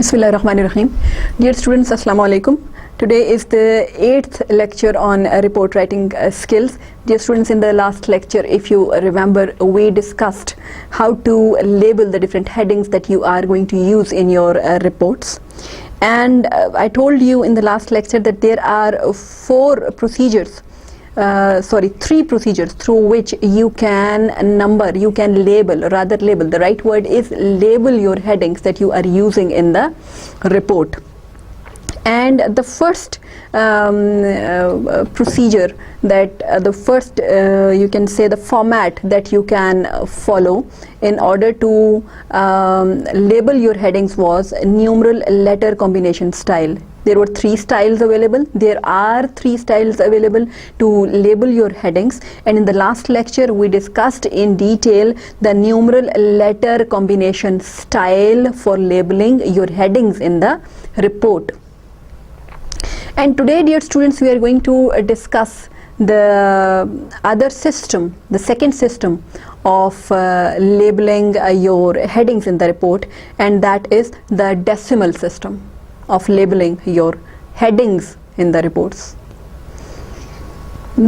Bismillahirrahmanirrahim. Dear students, Assalamu alaikum. Today is the 8th lecture on report writing skills. Dear students, in the last lecture, if you remember, we discussed how to label the different headings that you are going to use in your reports. And I told you in the last lecture that there are three procedures through which you can label, the right word is label your headings that you are using in the report. And the first procedure you can say the format that you can follow in order to label your headings was numeral letter combination style. There were three styles available. There are three styles available to label your headings, and in the last lecture we discussed in detail the numeral letter combination style for labeling your headings in the report. And today, dear students, we are going to discuss the other system, the second system of labeling your headings in the report, and that is the decimal system of labeling your headings in the reports.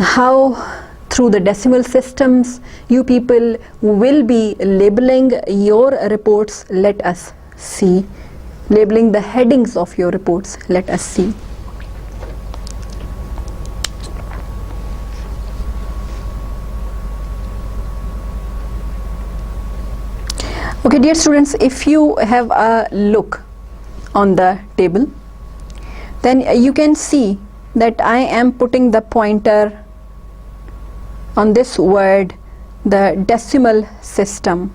How through the decimal systems you people will be labeling your reports, let us see. Labeling the headings of your reports, let us see. Okay, dear students, if you have a look on the table, then you can see that I am putting the pointer on this word, the decimal system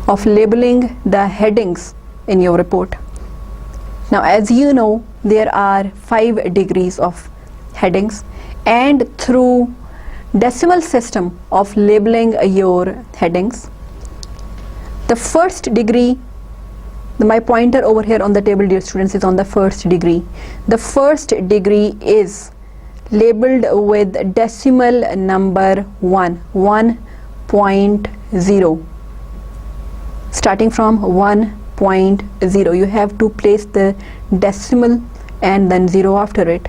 of labeling the headings in your report. Now, as you know, there are 5 degrees of headings, and through decimal system of labeling your headings, the first degree, my pointer over here on the table, dear students, is on the first degree. The first degree is labeled with decimal number 1.0. Starting from 1.0, you have to place the decimal and then 0 after it.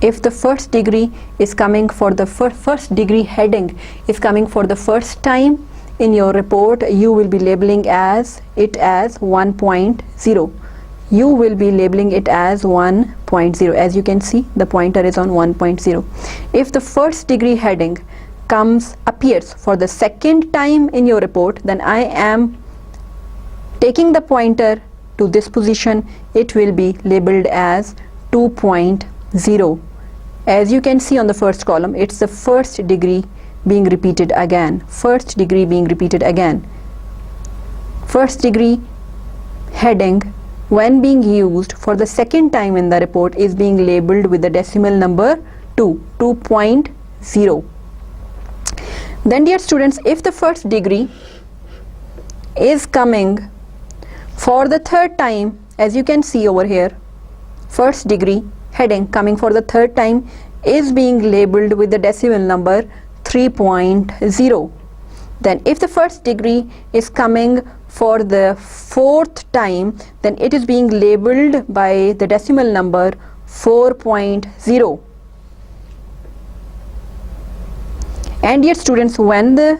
If the first degree is coming for the first degree heading is coming for the first time in your report, you will be labeling it as 1.0. You will be labeling it as 1.0. As you can see, the pointer is on 1.0. If the first degree heading appears for the second time in your report, then I am taking the pointer to this position. It will be labeled as 2.0. As you can see on the first column, it's the first degree being repeated again. First degree being repeated again. First degree heading, when being used for the second time in the report, is being labeled with the decimal number 2.0. Then, dear students, if the first degree is coming for the third time, as you can see over here, first degree heading coming for the third time is being labeled with the decimal number 3.0. Then if the first degree is coming for the fourth time, then it is being labeled by the decimal number 4.0. And dear students, when the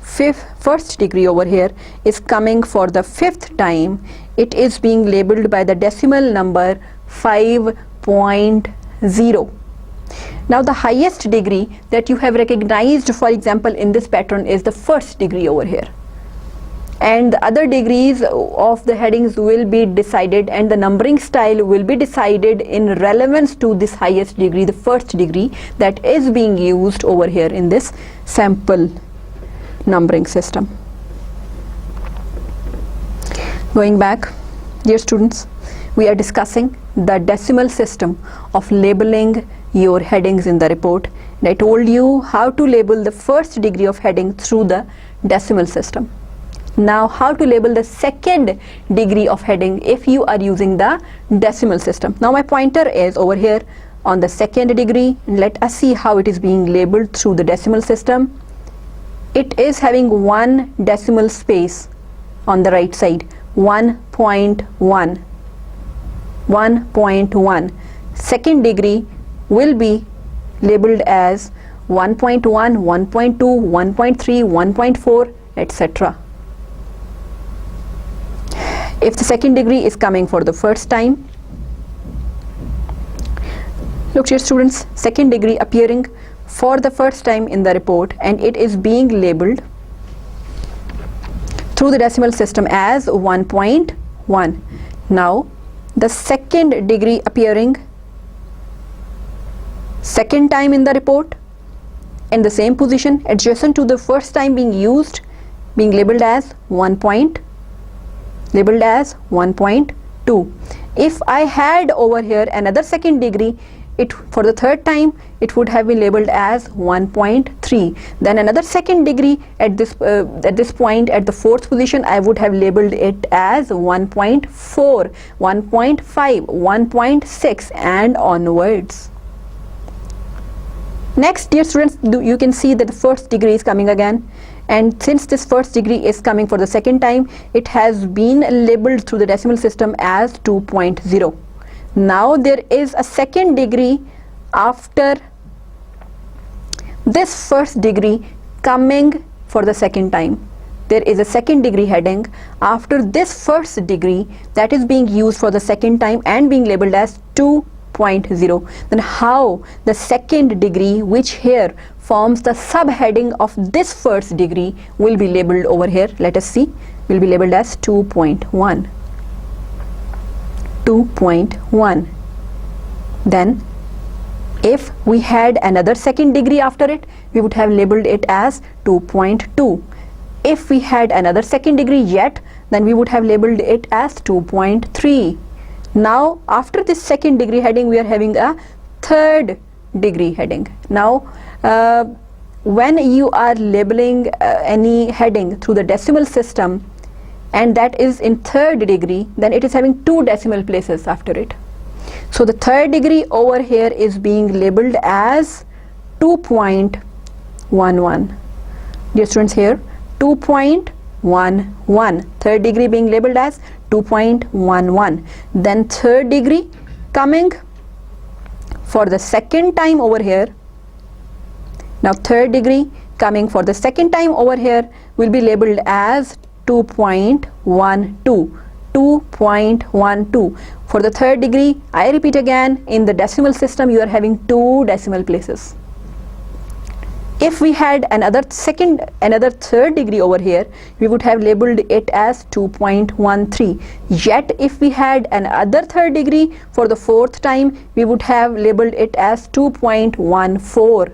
first degree over here is coming for the fifth time, it is being labeled by the decimal number 5.0. Now, the highest degree that you have recognized, for example, in this pattern is the first degree over here. And the other degrees of the headings will be decided, and the numbering style will be decided in relevance to this highest degree, the first degree that is being used over here in this sample numbering system. Going back, dear students, we are discussing the decimal system of labeling your headings in the report. And I told you how to label the first degree of heading through the decimal system. Now, how to label the second degree of heading if you are using the decimal system. Now, my pointer is over here on the second degree. Let us see how it is being labeled through the decimal system. It is having one decimal space on the right side. 1.1. 1.1. Second degree will be labeled as 1.1, 1.2, 1.3, 1.4, etc. If the second degree is coming for the first time, look here students, second degree appearing for the first time in the report, and it is being labeled through the decimal system as 1.1. Now the second degree appearing second time in the report in the same position adjacent to the first time being used, being labeled as 1.2. If I had over here another second degree, it for the third time it would have been labeled as 1.3. Then another second degree at this point at the fourth position, I would have labeled it as 1.4, 1.5, 1.6 and onwards. Next, dear students, you can see that the first degree is coming again, and since this first degree is coming for the second time, it has been labeled through the decimal system as 2.0. Now there is a second degree after this first degree coming for the second time. There is a second degree heading after this first degree that is being used for the second time and being labeled as 2.0. Then how the second degree, which here forms the subheading of this first degree, will be labeled over here? Let us see. Will be labeled as 2.1. 2.1. Then if we had another second degree after it, we would have labeled it as 2.2. If we had another second degree yet, then we would have labeled it as 2.3. Now after this second degree heading, we are having a third degree heading. Now when you are labeling any heading through the decimal system and that is in third degree, then it is having two decimal places after it. So the third degree over here is being labeled as 2.11. Dear students, here 2.11, third degree being labeled as 2.11. Then third degree coming for the second time over here. Now third degree coming for the second time over here will be labeled as 2.12. 2.12. For the third degree, I repeat again, in the decimal system you are having two decimal places. If we had another third degree over here, we would have labeled it as 2.13. Yet if we had another third degree for the fourth time, we would have labeled it as 2.14.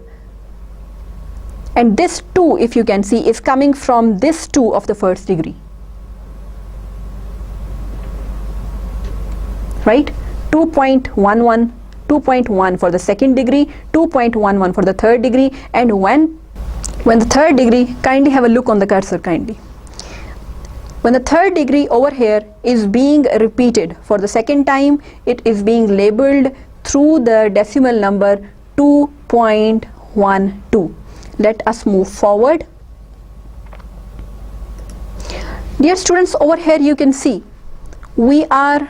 And this 2, if you can see, is coming from this 2 of the first degree. Right? 2.11, 2.1 for the second degree, 2.11 for the third degree, and when the third degree, kindly have a look on the cursor kindly. When the third degree over here is being repeated for the second time, it is being labeled through the decimal number 2.12. Let us move forward. Dear students, over here you can see we are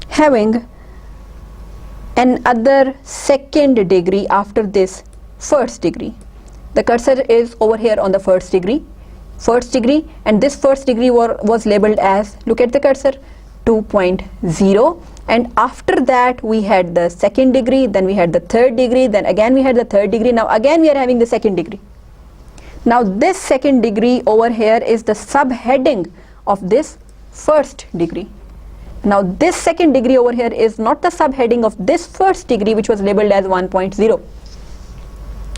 having another second degree after this first degree. The cursor is over here on the first degree, and this first degree was labeled as, look at the cursor, 2.0, and after that we had the second degree, then we had the third degree, then again we had the third degree, now again we are having the second degree. Now this second degree over here is the subheading of this first degree. Now this second degree over here is not the subheading of this first degree which was labeled as 1.0.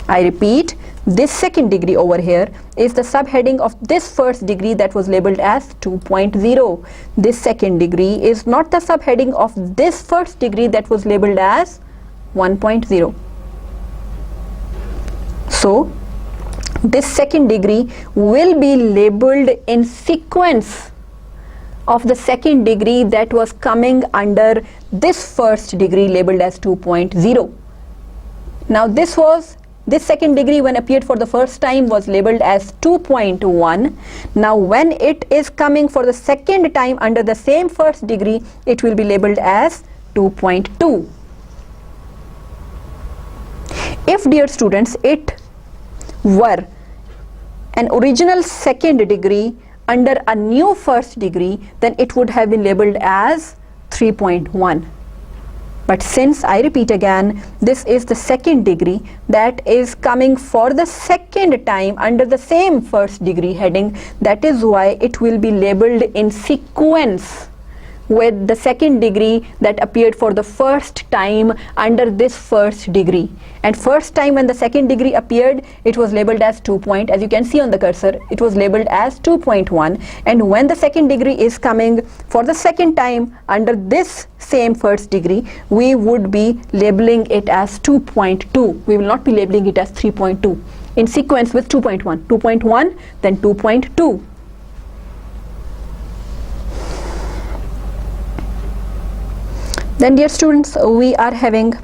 I repeat, this second degree over here is the subheading of this first degree that was labeled as 2.0. This second degree is not the subheading of this first degree that was labeled as 1.0. So this second degree will be labeled in sequence of the second degree that was coming under this first degree labeled as 2.0. Now this was This second degree when appeared for the first time was labeled as 2.1. Now when it is coming for the second time under the same first degree, it will be labeled as 2.2. If, dear students, it were an original second degree under a new first degree, then it would have been labeled as 3.1. But since, I repeat again, this is the second degree that is coming for the second time under the same first degree heading, that is why it will be labeled in sequence with the second degree that appeared for the first time under this first degree. And first time when the second degree appeared, it was labeled as 2. As you can see on the cursor, it was labeled as 2.1. And when the second degree is coming for the second time under this same first degree, we would be labeling it as 2.2. We will not be labeling it as 3.2. In sequence with 2.1. 2.1, then 2.2. Then, dear students, we are having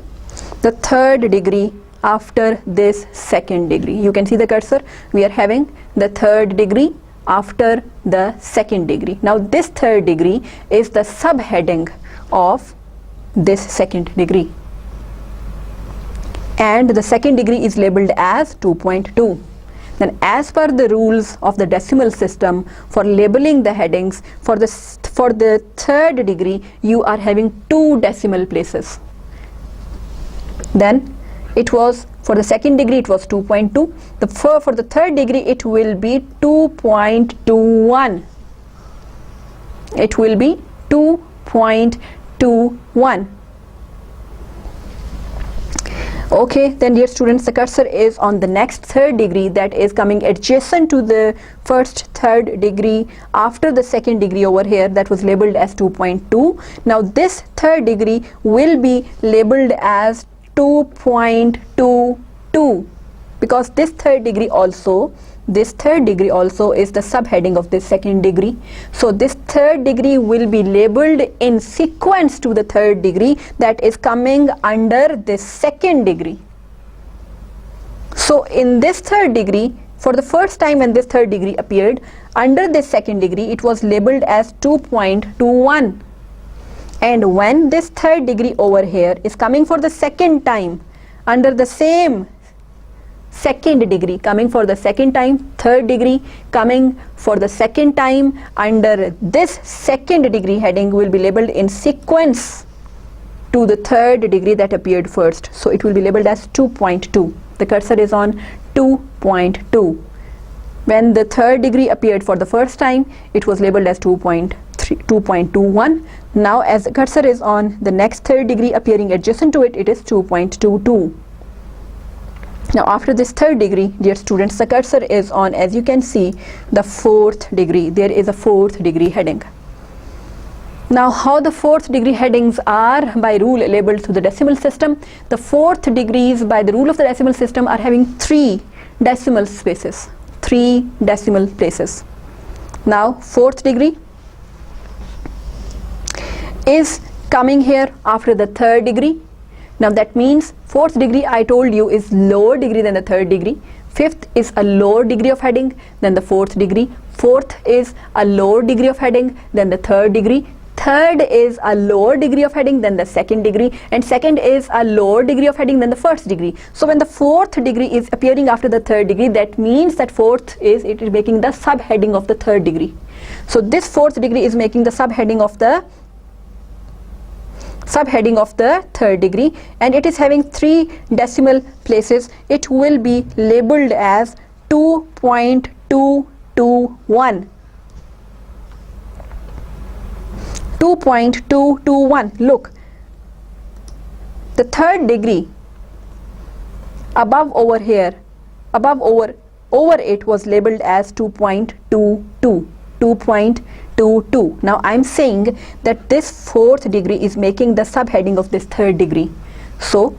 the third degree after this second degree. You can see the cursor. We are having the third degree after the second degree. Now this third degree is the subheading of this second degree, and the second degree is labeled as 2.2. Then as per the rules of the decimal system for labeling the headings, for the third degree you are having 2 decimal places. Then it was for the second degree it was 2.2. For the third degree it will be 2.21. It will be 2.21. Okay, then dear students, the cursor is on the next third degree that is coming adjacent to the first third degree after the second degree over here that was labeled as 2.2. Now this third degree will be labeled as 2.22 because this third degree also is the subheading of this second degree. So this third degree will be labeled in sequence to the third degree that is coming under this second degree. So in this third degree, for the first time when this third degree appeared under this second degree, it was labeled as 2.21. And when this third degree over here is coming for the second time under the same second degree, coming for the second time, third degree coming for the second time under this second degree heading will be labeled in sequence to the third degree that appeared first. So it will be labeled as 2.2. The cursor is on 2.2. When the third degree appeared for the first time, it was labeled as 2.21. Now as the cursor is on the next third degree appearing adjacent to it, it is 2.22. Now after this third degree, dear students, the cursor is on, as you can see, the fourth degree. There is a fourth degree heading. Now how the fourth degree headings are by rule labeled to the decimal system. The fourth degrees by the rule of the decimal system are having 3 decimal spaces, 3 decimal places. Now fourth degree is coming here after the third degree. Now that means fourth degree, I told you, is lower degree than the third degree. Fifth is a lower degree of heading than the fourth degree. Fourth is a lower degree of heading than the third degree. Third is a lower degree of heading than the second degree, and second is a lower degree of heading than the first degree. So when the fourth degree is appearing after the third degree, that means that fourth is making the subheading of the third degree. So this fourth degree is making the subheading of the third degree, and it is having 3 decimal places. It will be labeled as 2.221. 2.221. Look, the third degree above over here, over it was labeled as 2.22. 2.22. Now I'm saying that this fourth degree is making the subheading of this third degree. So,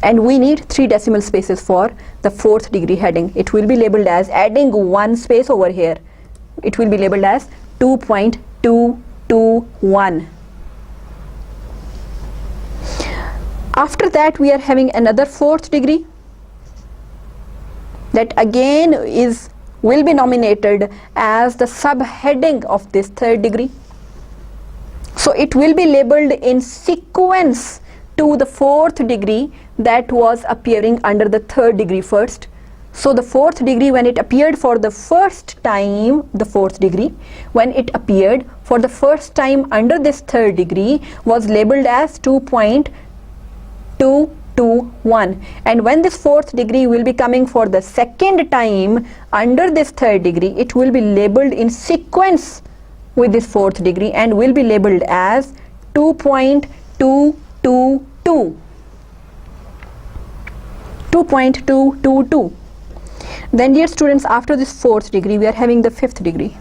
and we need 3 decimal spaces for the fourth degree heading. It will be labeled as, adding 1 space over here, it will be labeled as 2.221. After that we are having another fourth degree. that again will be nominated as the subheading of this third degree. So it will be labeled in sequence to the fourth degree that was appearing under the third degree first. So the fourth degree, when it appeared for the first time, the fourth degree, when it appeared for the first time under this third degree, was labeled as 2.221, and when this fourth degree will be coming for the second time under this third degree, it will be labeled in sequence with this fourth degree and will be labeled as 2.222. Then dear students, after this fourth degree we are having the fifth degree.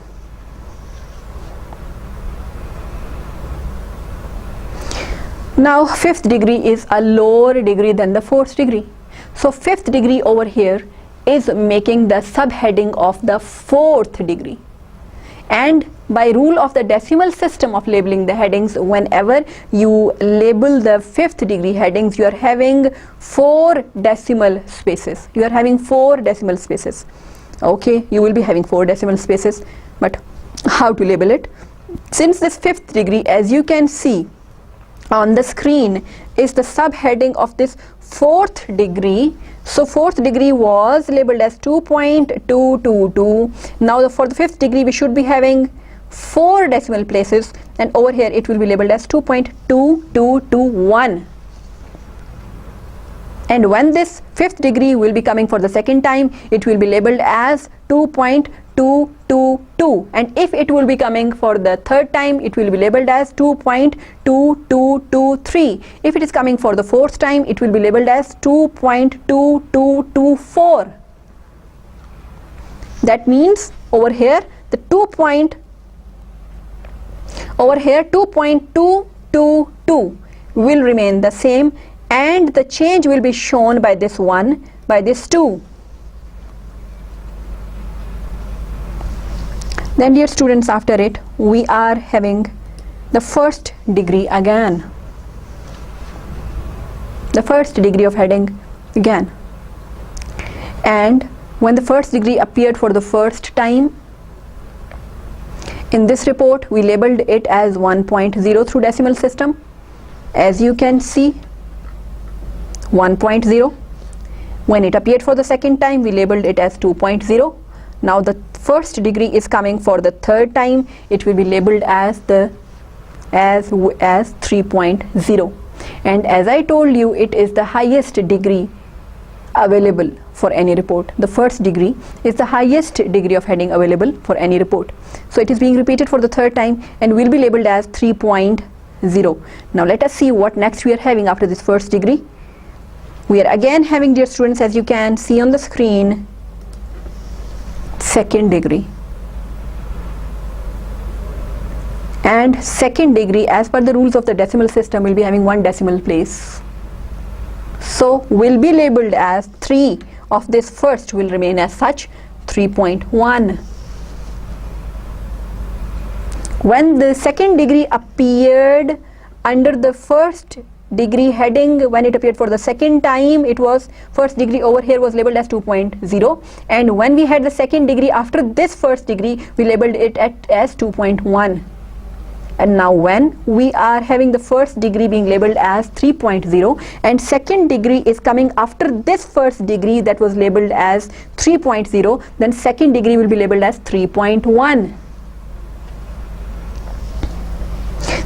Now fifth degree is a lower degree than the fourth degree. So fifth degree over here is making the subheading of the fourth degree. And by rule of the decimal system of labeling the headings, whenever you label the fifth degree headings, you are having 4 decimal spaces. You are having 4 decimal spaces. Okay, you will be having 4 decimal spaces, but how to label it? Since this fifth degree, as you can see on the screen, is the subheading of this fourth degree, so fourth degree was labeled as 2.222. Now for the fifth degree we should be having 4 decimal places, and over here it will be labeled as 2.2221. And when this fifth degree will be coming for the second time, it will be labeled as 2.222, and if it will be coming for the third time, it will be labeled as 2.2223. If it is coming for the fourth time, it will be labeled as 2.2224. That means over here the 2.222 will remain the same, and the change will be shown by this 1, by this 2. Then dear students, after it we are having the first degree again, the first degree of heading again. And when the first degree appeared for the first time in this report, we labeled it as 1.0 through decimal system. As you can see, 1.0. When it appeared for the second time, we labeled it as 2.0. Now the first degree is coming for the third time, it will be labeled as 3.0. And as I told you, it is the highest degree available for any report. The first degree is the highest degree of heading available for any report. So it is being repeated for the third time and will be labeled as 3.0. Now let us see what next we are having after this first degree. We are again having, dear students, as you can see on the screen, second degree. And second degree, as per the rules of the decimal system, will be having 1 decimal place. So will be labeled as 3 of this first will remain as such, 3.1. When the second degree appeared under the first degree heading, when it appeared for the second time, it was first degree over here was labeled as 2.0, and when we had the second degree after this first degree, we labeled it as 2.1. And now when we are having the first degree being labeled as 3.0 and second degree is coming after this first degree that was labeled as 3.0, then second degree will be labeled as 3.1.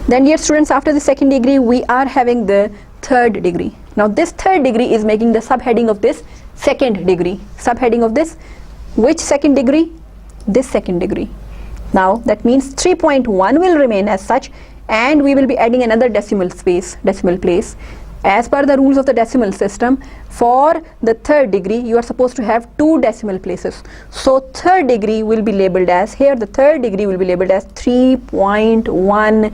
Then dear students, after the second degree we are having the third degree. Now this third degree is making the subheading of this second degree. Subheading of this, which second degree? This second degree. Now that means 3.1 will remain as such, and we will be adding another decimal place. As per the rules of the decimal system, for the third degree you are supposed to have 2 decimal places. So third degree will be labeled as, here the third degree will be labeled as 3.11.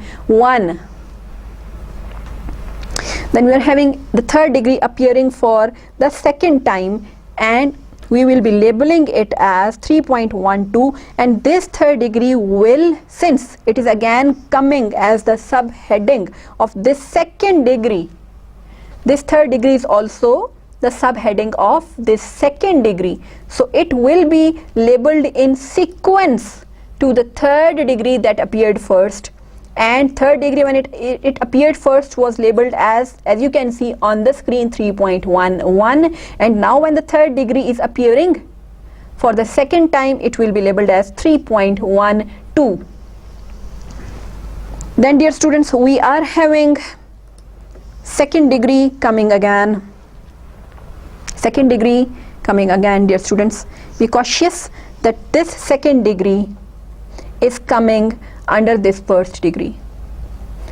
Then we are having the third degree appearing for the second time, and we will be labeling it as 3.12, and this third degree will, since it is again coming as the subheading of this second degree, this third degree is also the subheading of this second degree. So it will be labeled in sequence to the third degree that appeared first, and third degree when it appeared first was labeled as you can see on the screen, 3.11, and now when the third degree is appearing for the second time, it will be labeled as 3.12. Then dear students, we are having second degree coming again. Second degree coming again, dear students. Be cautious that this second degree is coming under this first degree.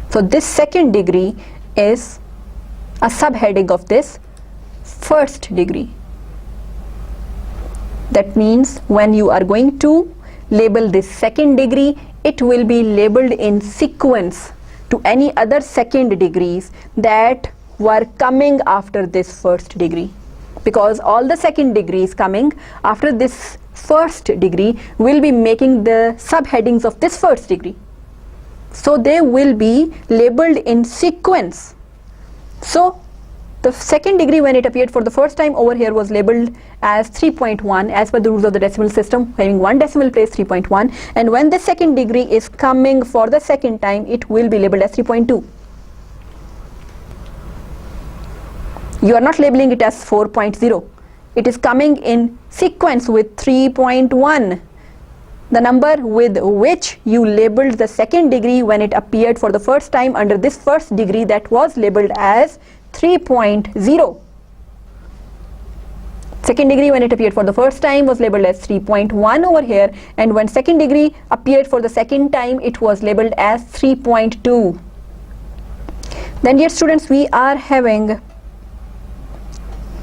So this second degree is a subheading of this first degree. That means when you are going to label this second degree, it will be labeled in sequence to any other second degrees that were coming after this first degree, because all the second degrees coming after this first degree will be making the subheadings of this first degree. So they will be labeled in sequence. So the second degree when it appeared for the first time over here was labeled as 3.1 as per the rules of the decimal system, having one decimal place 3.1, and when the second degree is coming for the second time, it will be labeled as 3.2. You are not labeling it as 4.0. It is coming in sequence with 3.1, the number with which you labeled the second degree when it appeared for the first time under this first degree that was labeled as 3.0. Second degree when it appeared for the first time was labeled as 3.1 over here, and when second degree appeared for the second time, it was labeled as 3.2. Then dear students, we are having,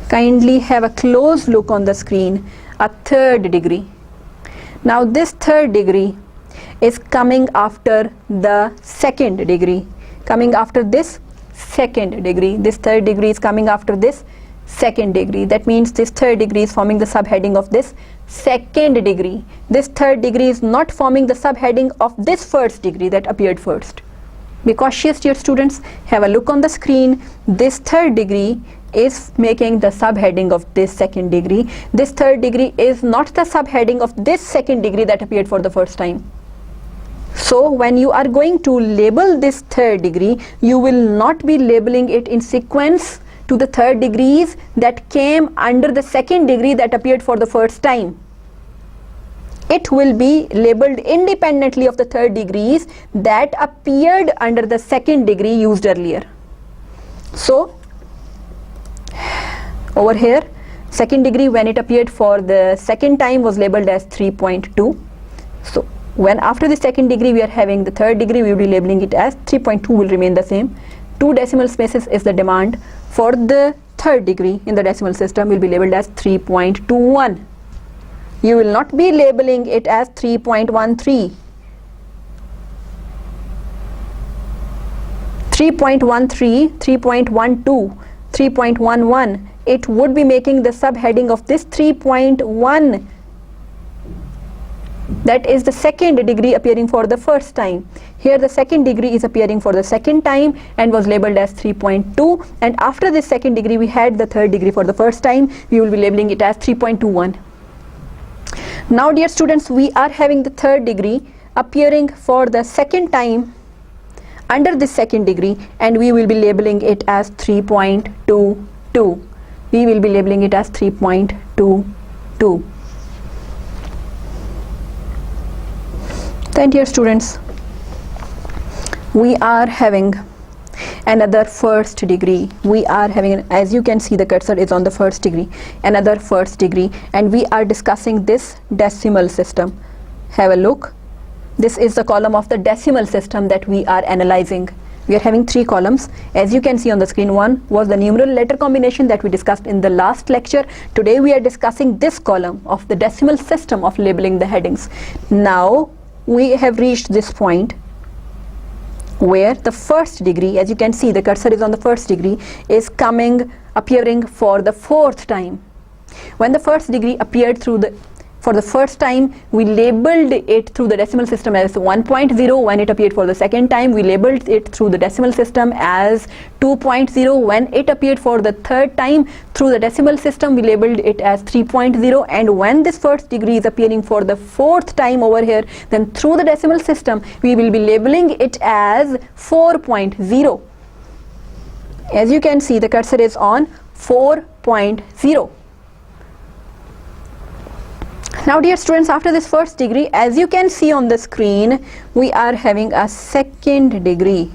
kindly have a close look on the screen, a third degree. Now this third degree is coming after the second degree, coming after this second degree. This third degree is coming after this second degree. That means this third degree is forming the subheading of this second degree. This third degree is not forming the subheading of this first degree that appeared first. Be cautious, dear students. Have a look on the screen. This third degree is making the subheading of this second degree. This third degree is not the subheading of this second degree that appeared for the first time. So when you are going to label this third degree, you will not be labeling it in sequence to the third degrees that came under the second degree that appeared for the first time. It will be labeled independently of the third degrees that appeared under the second degree used earlier. So over here, second degree when it appeared for the second time was labeled as 3.2. So when after the second degree we are having the third degree, we will be labeling it as 3.2 will remain the same. 2 decimal spaces is the demand for the third degree in the decimal system, will be labeled as 3.21. You will not be labeling it as 3.13. 3.13, 3.12, 3.11, it would be making the subheading of this 3.1. That is the second degree appearing for the first time. Here the second degree is appearing for the second time and was labeled as 3.2, and after this second degree we had the third degree for the first time, we will be labeling it as 3.21. Now dear students, we are having the third degree appearing for the second time under this second degree, and we will be labeling it as 3.22. We will be labeling it as 3.22. Then dear students, we are having another first degree. We are having, as you can see, the cursor is on the first degree, another first degree, and we are discussing this decimal system. Have a look. This is the column of the decimal system that we are analyzing. We are having 3 columns. As you can see on the screen, one was the numeral letter combination that we discussed in the last lecture. Today we are discussing this column of the decimal system of labeling the headings. Now we have reached this point where the first degree, as you can see the cursor is on the first degree, is appearing for the fourth time. When the first degree appeared through the For the first time, we labeled it through the decimal system as 1.0. When it appeared for the second time, we labeled it through the decimal system as 2.0. When it appeared for the third time through the decimal system, we labeled it as 3.0. And when this first degree is appearing for the fourth time over here, then through the decimal system, we will be labeling it as 4.0. As you can see, the cursor is on 4.0. Now dear students, after this first degree, as you can see on the screen, we are having a second degree.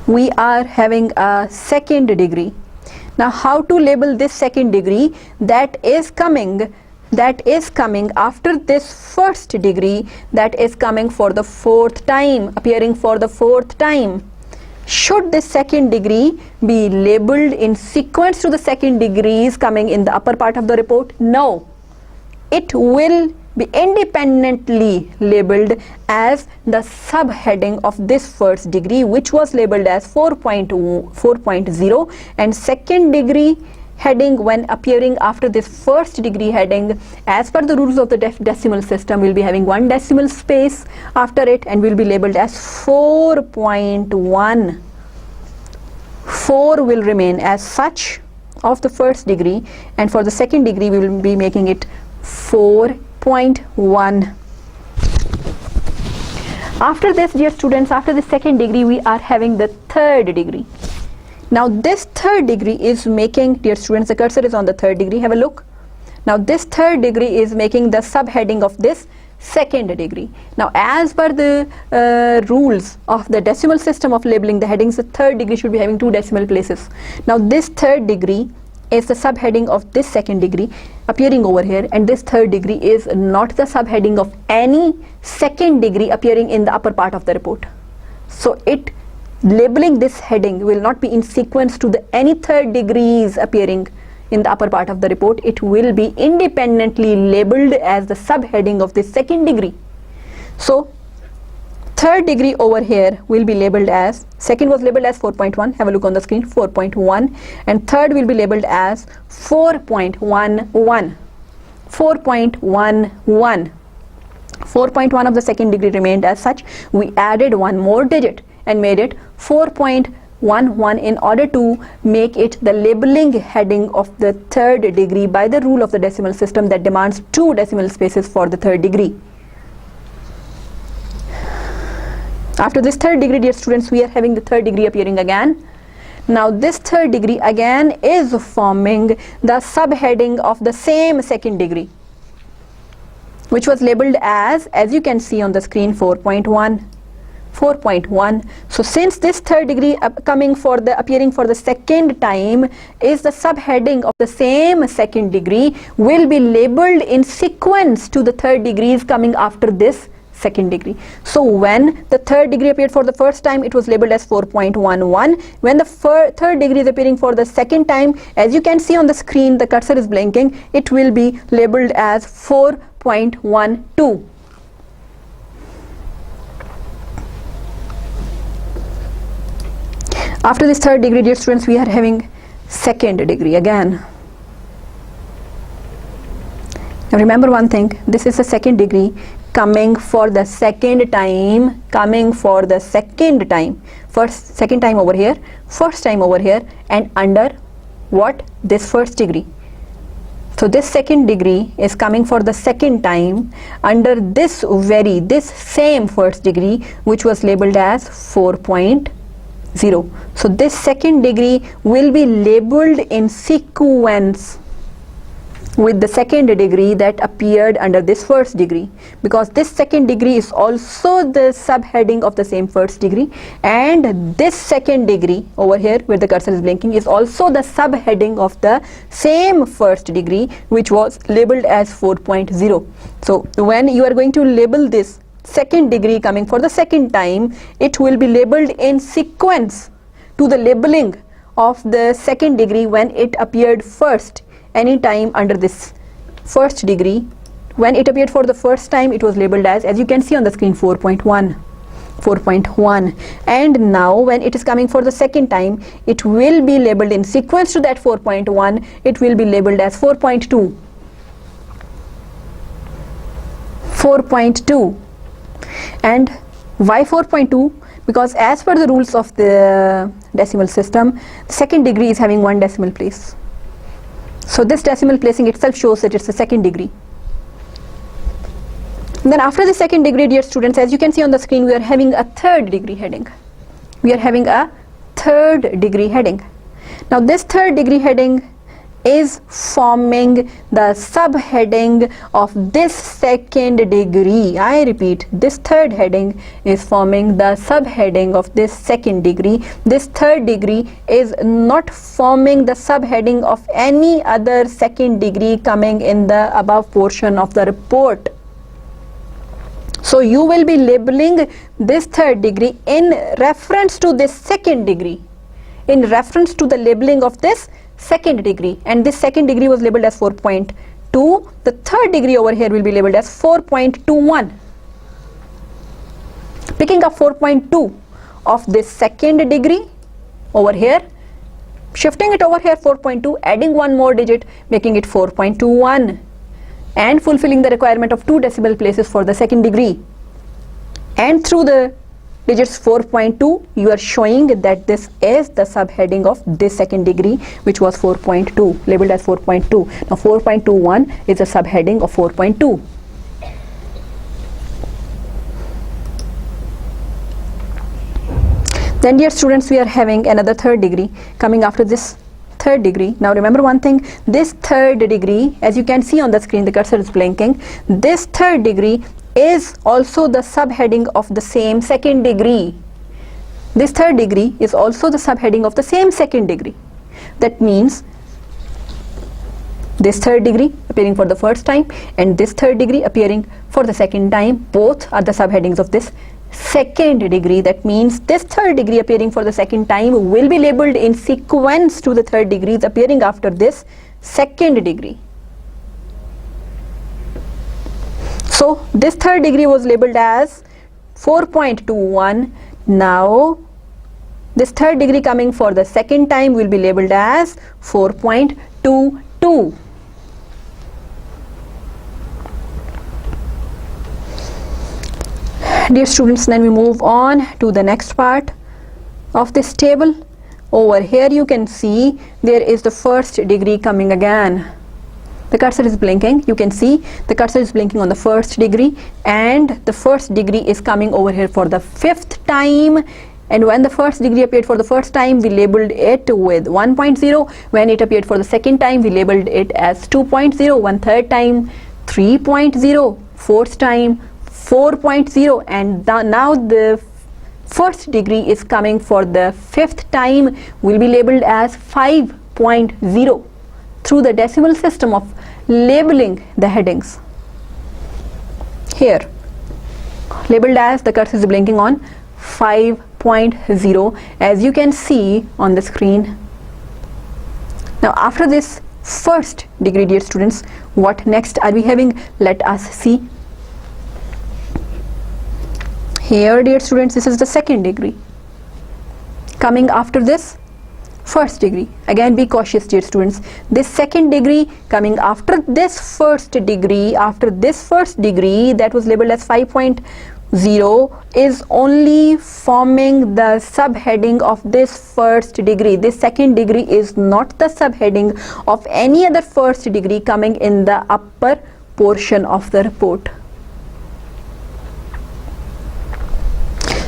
We are having a second degree. Now how to label this second degree that is coming after this first degree, that is coming for the fourth time, appearing for the fourth time? Should this second degree be labeled in sequence to the second degrees coming in the upper part of the report? No. It will be independently labeled as the subheading of this first degree, which was labeled as 4.0, and second degree heading, when appearing after this first degree heading, as per the rules of the decimal system, will be having one decimal space after it and will be labeled as 4.1. 4 will remain as such of the first degree, and for the second degree we will be making it 4.1. After this, dear students, after the second degree, we are having the third degree. Now this third degree is making, dear students, the cursor is on the third degree, have a look. Now this third degree is making the subheading of this second degree. Now as per the rules of the decimal system of labeling the headings, the third degree should be having 2 decimal places. Now this third degree is the subheading of this second degree appearing over here, and this third degree is not the subheading of any second degree appearing in the upper part of the report. So it labeling this heading will not be in sequence to the any third degrees appearing in the upper part of the report. It will be independently labeled as the subheading of the second degree. So third degree over here will be labeled as, second was labeled as 4.1, have a look on the screen, 4.1, and third will be labeled as 4.11. 4.11. 4.1 of the second degree remained as such. We added one more digit and made it 4.11 in order to make it the labeling heading of the third degree by the rule of the decimal system that demands 2 decimal spaces for the third degree. After this third degree, dear students, we are having the third degree appearing again. Now this third degree again is forming the subheading of the same second degree, which was labeled as you can see on the screen, 4.1. 4.1. So since this third degree appearing for the second time is the subheading of the same second degree, will be labeled in sequence to the third degrees coming after this second degree. So when the third degree appeared for the first time, it was labeled as 4.11. When the third degree is appearing for the second time, as you can see on the screen, the cursor is blinking, it will be labeled as 4.12. After this third degree, dear students, we are having second degree again. Now remember one thing, this is the second degree coming for the second time, second time over here, first time over here, and under what? This first degree. So this second degree is coming for the second time under this same first degree, which was labeled as 4.0. So this second degree will be labeled in sequence with the second degree that appeared under this first degree, because this second degree is also the subheading of the same first degree, and this second degree over here where the cursor is blinking is also the subheading of the same first degree, which was labeled as 4.0. So when you are going to label this second degree coming for the second time, it will be labeled in sequence to the labeling of the second degree when it appeared first, any time under this first degree. When it appeared for the first time, it was labeled as you can see on the screen, 4.1. And now when it is coming for the second time, it will be labeled in sequence to that 4.1. It will be labeled as 4.2. 4.2. And why 4.2? Because as per the rules of the decimal system, the second degree is having one decimal place. So this decimal placing itself shows that it's a second degree. And then after the second degree, dear students, as you can see on the screen, we are having a third degree heading. We are having a third degree heading. Now this third degree heading is forming the subheading of this second degree. I repeat, this third heading is forming the subheading of this second degree. This third degree is not forming the subheading of any other second degree coming in the above portion of the report. So you will be labeling this third degree in reference to this second degree, in reference to the labeling of this second degree, and this second degree was labeled as 4.2. The third degree over here will be labeled as 4.21. Picking up 4.2 of this second degree over here, shifting it over here 4.2, adding one more digit, making it 4.21, and fulfilling the requirement of 2 decimal places for the second degree. And through the digits 4.2, you are showing that this is the subheading of this second degree, which was 4.2, labeled as 4.2. Now 4.21 is a subheading of 4.2. Then dear students, we are having another third degree coming after this third degree. Now remember one thing, this third degree, as you can see on the screen, the cursor is blinking, this third degree is also the subheading of the same second degree. This third degree is also the subheading of the same second degree. That means this third degree appearing for the first time and this third degree appearing for the second time, both are the subheadings of this second degree. That means this third degree appearing for the second time will be labeled in sequence to the third degrees appearing after this second degree. So this third degree was labeled as 4.21. Now this third degree coming for the second time will be labeled as 4.22. Dear students, then we move on to the next part of this table. Over here you can see there is the first degree coming again. The cursor is blinking. You can see the cursor is blinking on the first degree, and the first degree is coming over here for the 5th time. And when the first degree appeared for the first time, we labeled it with 1.0. When it appeared for the second time, we labeled it as 2.0. One third time, 3.0. Fourth time, 4.0. And now the first degree is coming for the 5th time, will be labeled as 5.0 through the decimal system of labeling the headings. Here labeled as, the cursor is blinking on 5.0, as you can see on the screen. Now after this first degree, dear students, what next are we having? Let us see. Here, dear students, this is the second degree coming after this first degree. Again, be cautious, dear students. This second degree coming after this first degree, that was labeled as 5.0, is only forming the subheading of this first degree. This second degree is not the subheading of any other first degree coming in the upper portion of the report.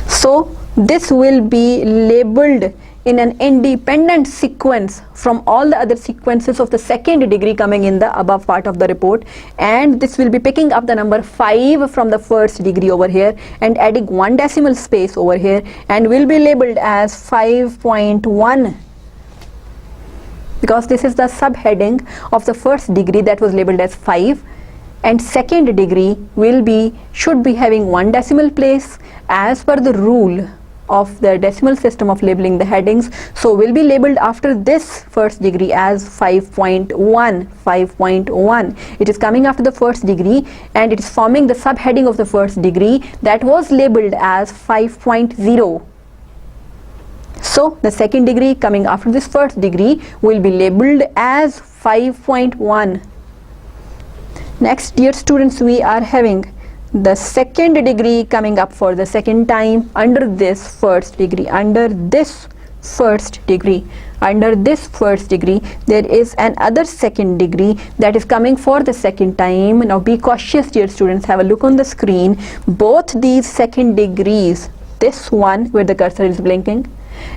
So this will be labeled in an independent sequence from all the other sequences of the second degree coming in the above part of the report, and this will be picking up the number 5 from the first degree over here and adding 1 decimal space over here, and will be labeled as 5.1, because this is the subheading of the first degree that was labeled as 5, and second degree should be having 1 decimal place as per the rule of the decimal system of labeling the headings. So will be labeled after this first degree as 5.1. It is coming after the first degree and it is forming the subheading of the first degree that was labeled as 5.0. So the second degree coming after this first degree will be labeled as 5.1. Next, dear students, we are having the second degree coming up for the second time under this first degree, under this first degree, under this first degree, there is another second degree that is coming for the second time. Now be cautious, dear students, have a look on the screen. Both these second degrees, this one where the cursor is blinking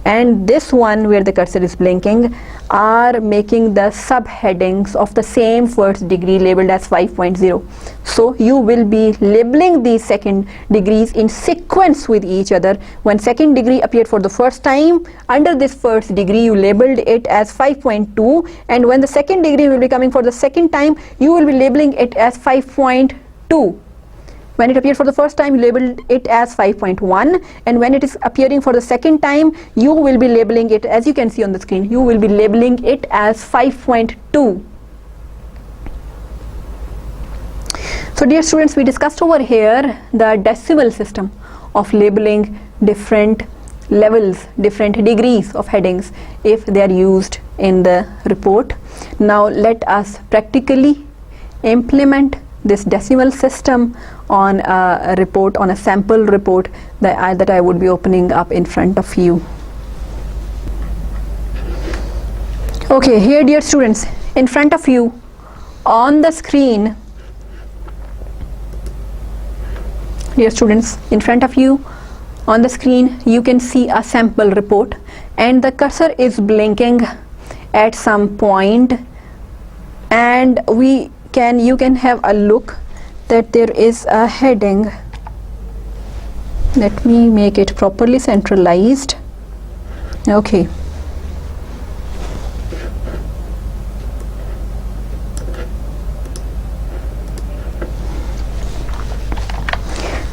and this one where the cursor is blinking, are making the subheadings of the same first degree labeled as 5.0. So you will be labeling these second degrees in sequence with each other. When second degree appeared for the first time under this first degree, you labeled it as 5.2, and when the second degree will be coming for the second time, you will be labeling it as 5.2. When it appeared for the first time, you labeled it as 5.1, and when it is appearing for the second time, you will be labeling it, as you can see on the screen, you will be labeling it as 5.2. So dear students, we discussed over here the decimal system of labeling different levels, different degrees of headings if they are used in the report. Now let us practically implement this decimal system on a report, on a sample report that I would be opening up in front of you. Okay, here dear students, in front of you on the screen, dear students, in front of you on the screen you can see a sample report, and the cursor is blinking at some point, and you can have a look that there is a heading. Let me make it properly centralized. Okay.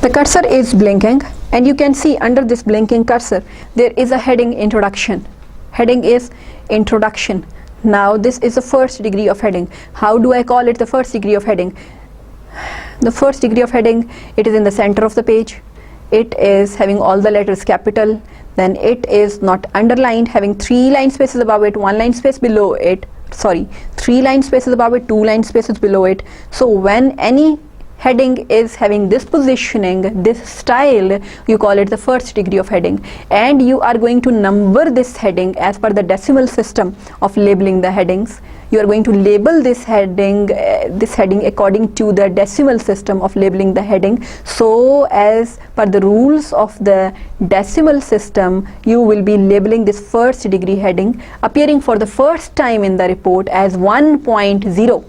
The cursor is blinking, and you can see under this blinking cursor there is a heading introduction. Heading is introduction. Now this is the first degree of heading. How do I call it the first degree of heading? The first degree of heading, it is in the center of the page, it is having all the letters capital, then it is not underlined, having 3 line spaces above it, 1 line space below it, 3 line spaces above it, 2 line spaces below it. So when any heading is having this positioning, this style, you call it the first degree of heading, and you are going to number this heading as per the decimal system of labeling the headings. You are going to label this heading according to the decimal system of labeling the heading. So as per the rules of the decimal system, you will be labeling this first degree heading appearing for the first time in the report as 1.0.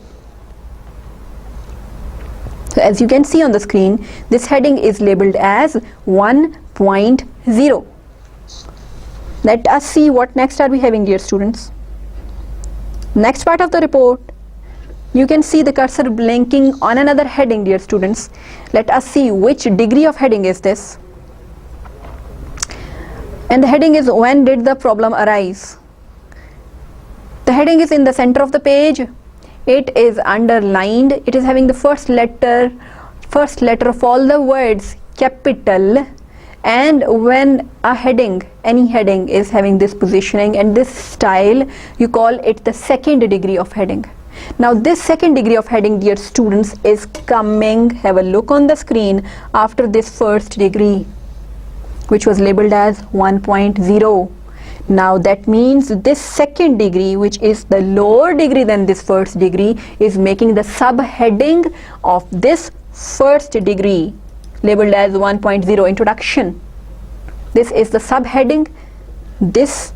So as you can see on the screen, this heading is labeled as 1.0. Let us see what next are we having, dear students. Next part of the report, you can see the cursor blinking on another heading, dear students. Let us see which degree of heading is this. And the heading is when did the problem arise. The heading is in the center of the page. It is underlined. It is having the first letter of all the words capital, and when a heading, any heading is having this positioning and this style, you call it the second degree of heading. Now this second degree of heading, dear students, is coming, have a look on the screen, after this first degree, which was labeled as 1.0. Now that means this second degree, which is the lower degree than this first degree, is making the subheading of this first degree labeled as 1.0 introduction. This is the subheading. This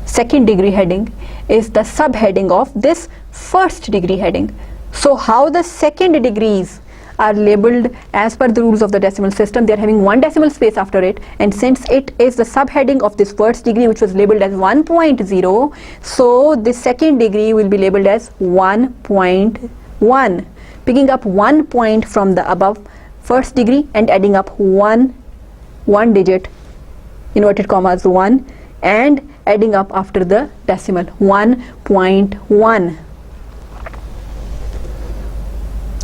second degree heading is the subheading of this first degree heading. So how the second degrees are labeled as per the rules of the decimal system? They are having 1 decimal space after it, and since it is the subheading of this first degree, which was labeled as 1.0, so this second degree will be labeled as 1.1, picking up 1 point from the above first degree and adding up one digit, inverted commas 1, and adding up after the decimal 1.1.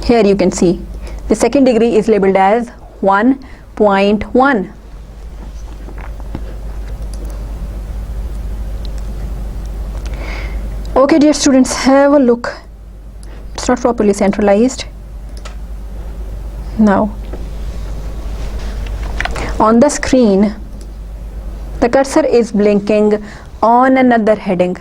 Here you can see the second degree is labeled as 1.1. Okay, dear students, have a look. It's not properly centralized. Now on the screen the cursor is blinking on another heading.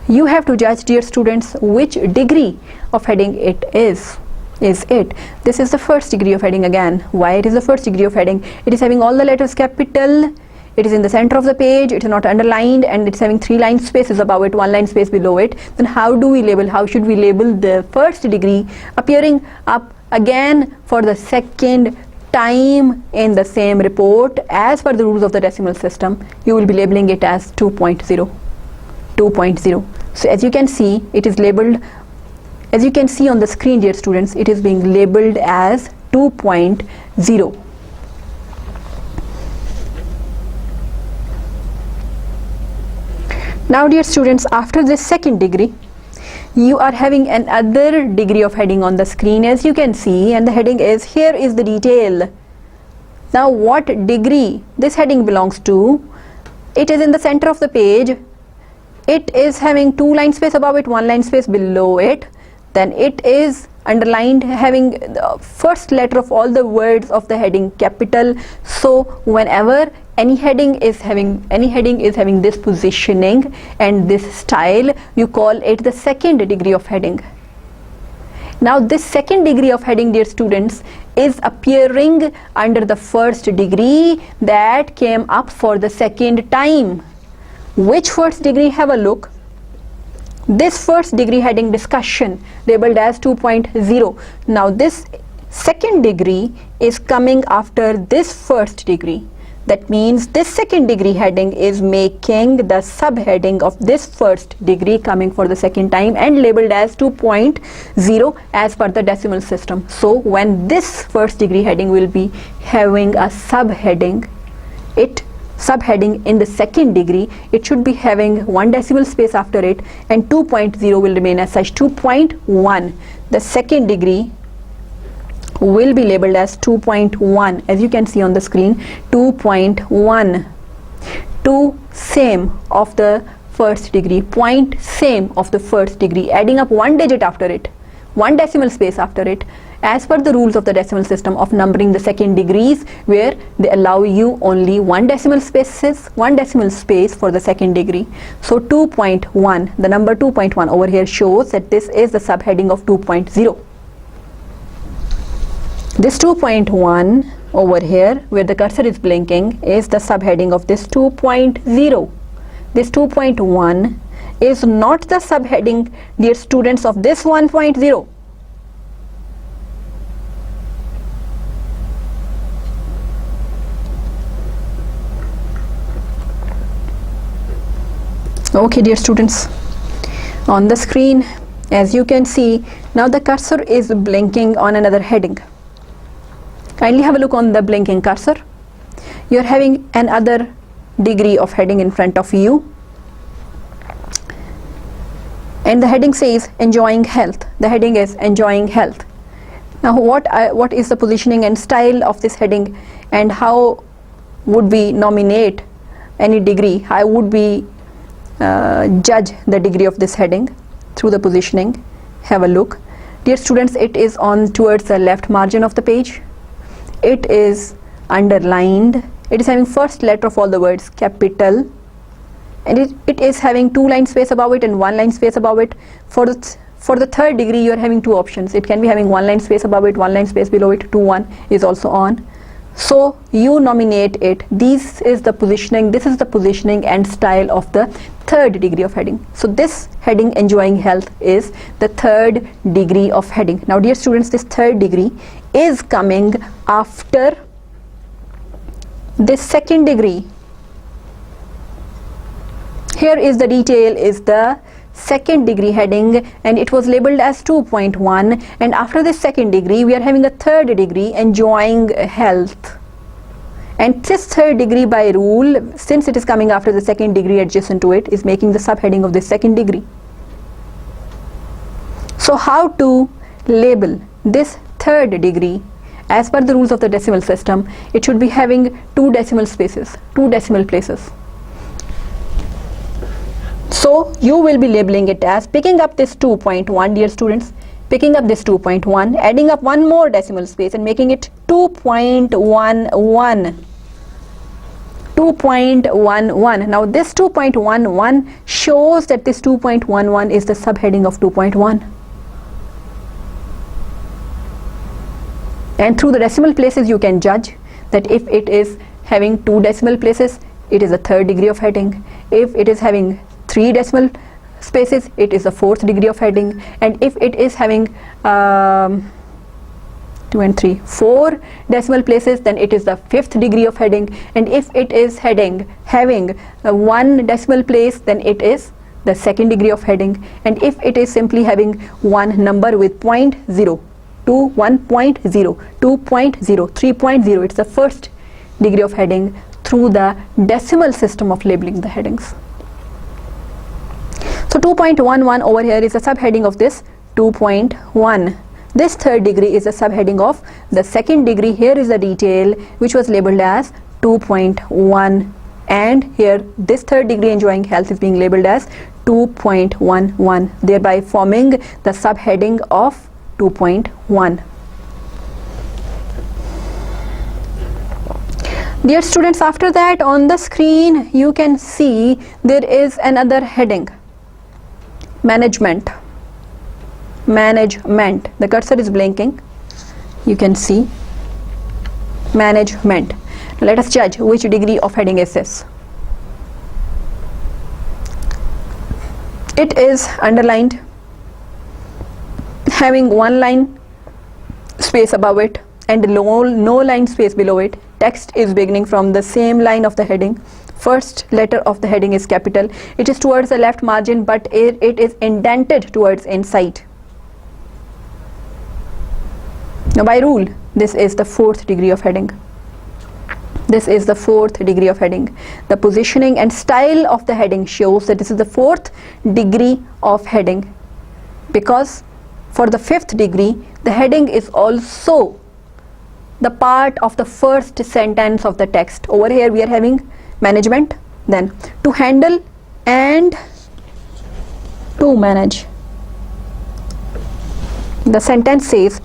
You have to judge, dear students, which degree of heading it is. Is it? This is the first degree of heading again. Why it is the first degree of heading? It is having all the letters capital, it is in the center of the page, it is not underlined, and it's having 3 line spaces above it, 1 line space below it. Then how should we label the first degree appearing up again for the second time in the same report? As per the rules of the decimal system, you will be labeling it as 2.0. 2.0. So as you can see, it is labeled, as you can see on the screen, dear students, it is being labeled as 2.0. Now dear students, after this second degree, you are having another degree of heading on the screen, as you can see, and the heading is, here is the detail. Now what degree this heading belongs to? It is in the center of the page. It is having 2 line space above it, 1 line space below it. Then it is underlined, having the first letter of all the words of the heading capital. So whenever any heading is having this positioning and this style, you call it the second degree of heading. Now this second degree of heading, dear students, is appearing under the first degree that came up for the second time. Which first degree? Have a look. This first degree heading, discussion, labeled as 2.0. Now this second degree is coming after this first degree. That means this second degree heading is making the subheading of this first degree coming for the second time and labeled as 2.0 as per the decimal system. So when this first degree heading will be having a subheading, subheading in the second degree, it should be having 1 decimal space after it, and 2.0 will remain as such. 2.1, the second degree will be labeled as 2.1, as you can see on the screen. 2.1, 2 same of the first degree, point same of the first degree, adding up 1 digit after it, 1 decimal space after it, as per the rules of the decimal system of numbering the second degrees, where they allow you only 1 decimal space for the second degree. So 2.1, the number 2.1 over here shows that this is the subheading of 2.0. This 2.1 over here, where the cursor is blinking, is the subheading of this 2.0. This 2.1 is not the subheading, dear students, of this 1.0. Okay, dear students, on the screen, as you can see, now the cursor is blinking on another heading. Kindly have a look on the blinking cursor. You are having another degree of heading in front of you, and the heading says enjoying health. The heading is enjoying health. Now what is the positioning and style of this heading, and how would we nominate any degree? How would we judge the degree of this heading? Through the positioning. Have a look, dear students. It is on towards the left margin of the page. It is underlined. It is having first letter of all the words capital, and it is having 2 line space above it and 1 line space above it. For the third degree, you are having 2 options. It can be having 1 line space above it, 1 line space below it. 2-1 is also on. So you nominate it. This is the positioning. This is the positioning and style of the third degree of heading. So this heading, enjoying health, is the third degree of heading. Now dear students, this third degree is coming after this second degree. Here is the detail, is the second degree heading, and it was labeled as 2.1, and after this second degree we are having a third degree, enjoying health. And this third degree, by rule, since it is coming after the second degree adjacent to it, is making the subheading of the second degree. So how to label this third degree? As per the rules of the decimal system, it should be having 2 decimal spaces, 2 decimal places. So you will be labeling it as, picking up this 2.1, dear students, picking up this 2.1, adding up one more decimal space and making it 2.11. 2.11. Now this 2.11 shows that this 2.11 is the subheading of 2.1. And through the decimal places you can judge that if it is having 2 decimal places, it is a 3rd degree of heading. If it is having 3 decimal spaces, it is a 4th degree of heading. And if it is having 2 and 3, 4 decimal places, then it is the 5th degree of heading. And if it is having 1 decimal place, then it is the 2nd degree of heading. And if it is simply having one number with 0.0, 2, 1.0, 2.0, 3.0, it's the 1st degree of heading through the decimal system of labeling the headings. So 2.11 over here is a subheading of this 2.1. This 3rd degree is a subheading of the 2nd degree. Here is the detail which was labeled as 2.1, and here this 3rd degree enjoying health is being labeled as 2.11, thereby forming the subheading of 2.1. Dear students, after that on the screen you can see there is another heading, management. Management. The cursor is blinking. You can see management. Let us judge which degree of heading is this. It is underlined, having 1 line space above it and no line space below it. Text is beginning from the same line of the heading. First letter of the heading is capital. It is towards the left margin, but it is indented towards inside. Now by rule, this is the 4th degree of heading. This is the 4th degree of heading. The positioning and style of the heading shows that this is the 4th degree of heading, because for the 5th degree, the heading is also the part of the first sentence of the text. Over here we are having management, then to handle and to manage. The sentence says,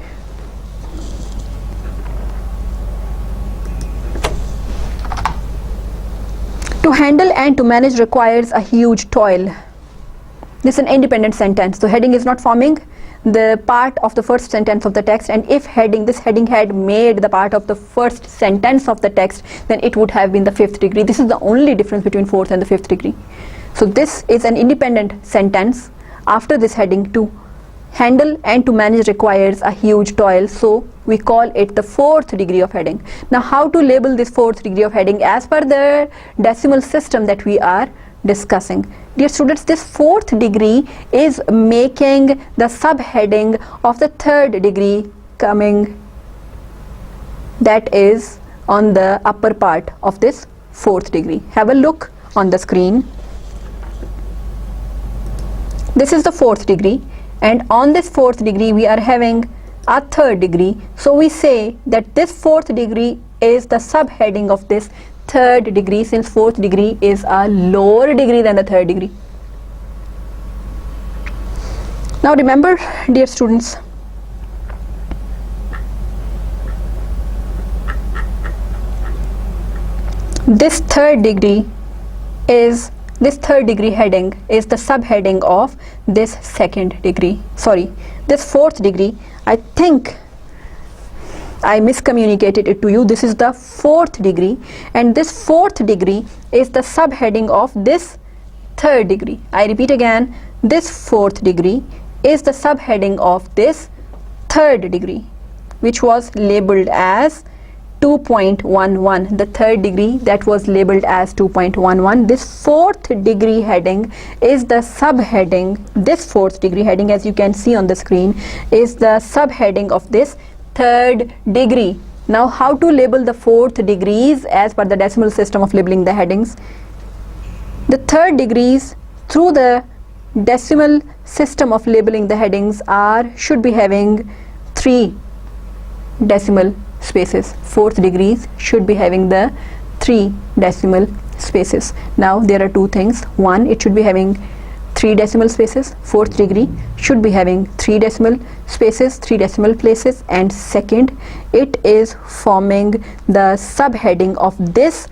to handle and to manage requires a huge toil. This is an independent sentence. So heading is not forming the part of the first sentence of the text, and if this heading had made the part of the first sentence of the text, then it would have been the 5th degree. This is the only difference between 4th and the 5th degree. So this is an independent sentence. After this heading, to handle and to manage requires a huge toil, so we call it the 4th degree of heading. Now how to label this 4th degree of heading as per the decimal system that we are discussing? Dear students, this 4th degree is making the subheading of the 3rd degree coming, that is on the upper part of this 4th degree. Have a look on the screen. This is the 4th degree, and on this 4th degree we are having a 3rd degree. So we say that this 4th degree is the subheading of this 3rd degree, since 4th degree is a lower degree than the 3rd degree. Now remember, dear students, this 3rd degree heading is the subheading of this 2nd degree. Sorry, this 4th degree, I think I miscommunicated it to you. This is the 4th degree, and this 4th degree is the subheading of this 3rd degree. I repeat again, this 4th degree is the subheading of this 3rd degree, which was labeled as 2.11. The 3rd degree that was labeled as 2.11. This 4th degree heading is the subheading. This 4th degree heading, as you can see on the screen, is the subheading of this 3rd degree. Now how to label the 4th degrees as per the decimal system of labeling the headings? The 3rd degrees through the decimal system of labeling the headings should be having 3 decimal spaces. 4th degrees should be having the 3 decimal spaces. Now there are 2 things. One, it should be having 3 3 decimal spaces. Fourth degree should be having 3 decimal spaces, 3 decimal places. And second, it is forming the subheading of this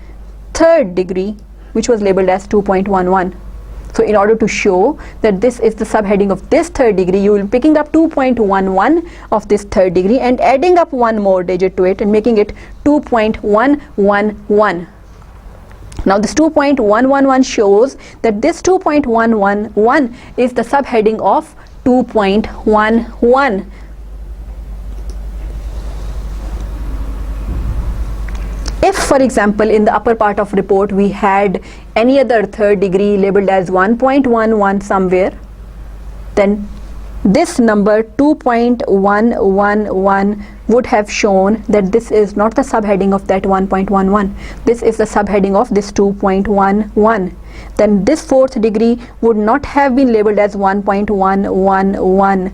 third degree, which was labeled as 2.11. So in order to show that this is the subheading of this third degree, you will be picking up 2.11 of this third degree and adding up one more digit to it and making it 2.111. Now this 2.111 shows that this 2.111 is the subheading of 2.11. If, for example, in the upper part of report we had any other third degree labeled as 1.11 somewhere, then this number 2.111 would have shown that this is not the subheading of that 1.11. This is the subheading of this 2.11. Then this fourth degree would not have been labeled as 1.111,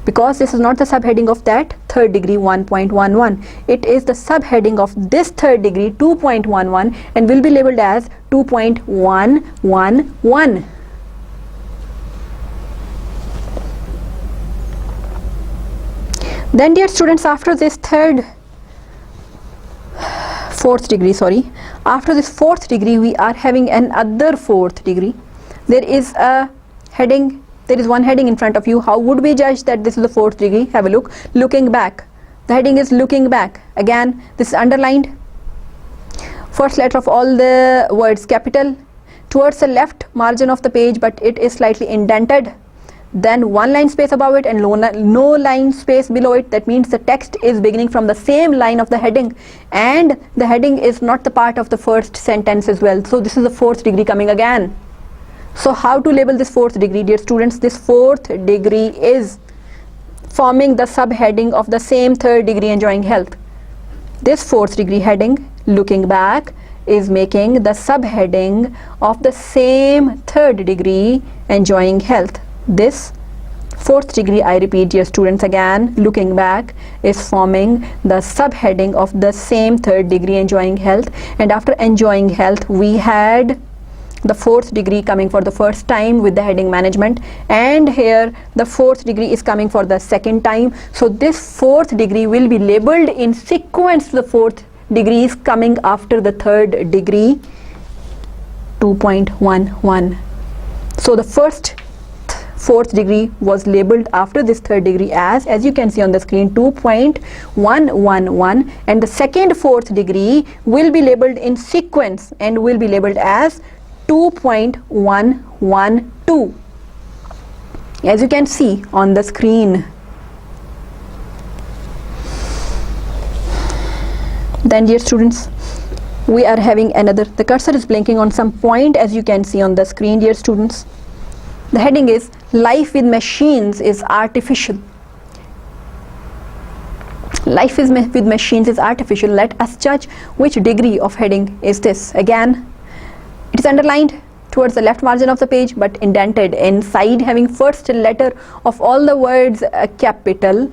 because this is not the subheading of that third degree 1.11. It is the subheading of this third degree 2.11 and will be labeled as 2.111. Then dear students, after this fourth degree, after this fourth degree we are having another fourth degree. There is a heading. There is one heading in front of you. How would we judge that this is the fourth degree? Have a look. Looking back. The heading is looking back. Again, this is underlined. First letter of all the words capital. Towards the left margin of the page, but it is slightly indented. Then one line space above it and no line space below it. That means the text is beginning from the same line of the heading, and the heading is not the part of the first sentence as well. So this is the fourth degree coming again. So how to label this fourth degree, dear students? This fourth degree is forming the subheading of the same third degree enjoying health. This fourth degree heading, looking back, is making the subheading of the same third degree enjoying health. This fourth degree, I repeat dear students again, looking back, is forming the subheading of the same third degree enjoying health. And after enjoying health we had the fourth degree coming for the first time with the heading management, and here the fourth degree is coming for the second time. So this fourth degree will be labeled in sequence to the fourth degrees coming after the third degree 2.11. So the first fourth degree was labeled after this third degree as you can see on the screen, 2.111, and the second fourth degree will be labeled in sequence and will be labeled as 2.112, as you can see on the screen. Then dear students, we are having another, the cursor is blinking on some point as you can see on the screen dear students. The heading is life with machines is artificial. Life with machines is artificial. Let us judge which degree of heading is this. Again, it is underlined towards the left margin of the page but indented inside, having first letter of all the words capital.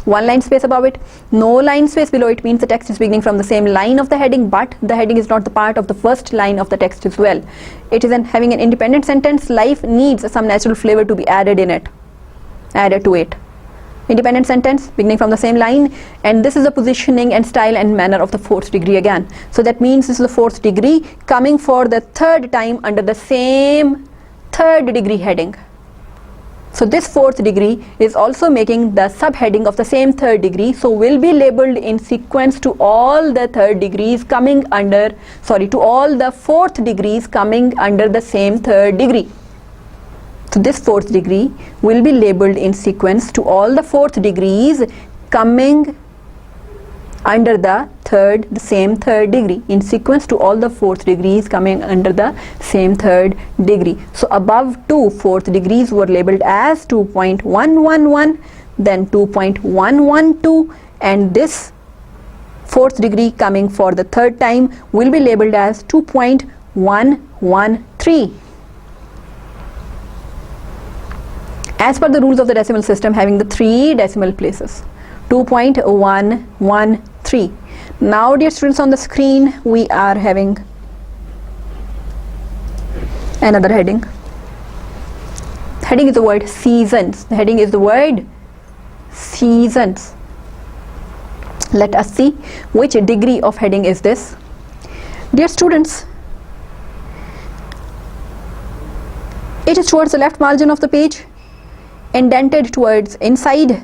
One line space above it, no line space below it, means the text is beginning from the same line of the heading, but the heading is not the part of the first line of the text as well. It is having an independent sentence. Life needs some natural flavor to be added to it. Independent sentence beginning from the same line, and this is the positioning and style and manner of the fourth degree again. So that means this is the fourth degree coming for the third time under the same third degree heading. So this fourth degree is also making the subheading of the same third degree, so will be labeled in sequence to all the third degrees coming under, to all the fourth degrees coming under the same third degree. So this fourth degree will be labeled in sequence to all the fourth degrees coming under the same third degree, in sequence to all the fourth degrees coming under the same third degree. So above two fourth degrees were labeled as 2.111, then 2.112, and this fourth degree coming for the third time will be labeled as 2.113. As per the rules of the decimal system, having the 3 decimal places, 2.113. Now dear students, on the screen we are having another heading. heading is the word seasons. The heading is the word seasons. Let us see which degree of heading is this. Dear students, it is towards the left margin of the page, indented towards inside,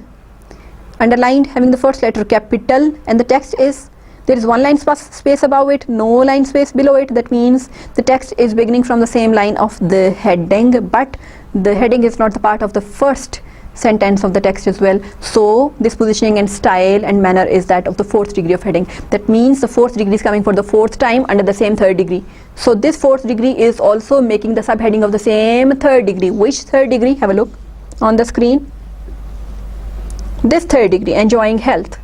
underlined having the first letter capital, and the text is, there is one line space above it, no line space below it. That means the text is beginning from the same line of the heading, but the heading is not the part of the first sentence of the text as well. So this positioning and style and manner is that of the fourth degree of heading. That means the fourth degree is coming for the fourth time under the same third degree. So this fourth degree is also making the subheading of the same third degree. Which third degree? Have a look on the screen. This third degree, enjoying health,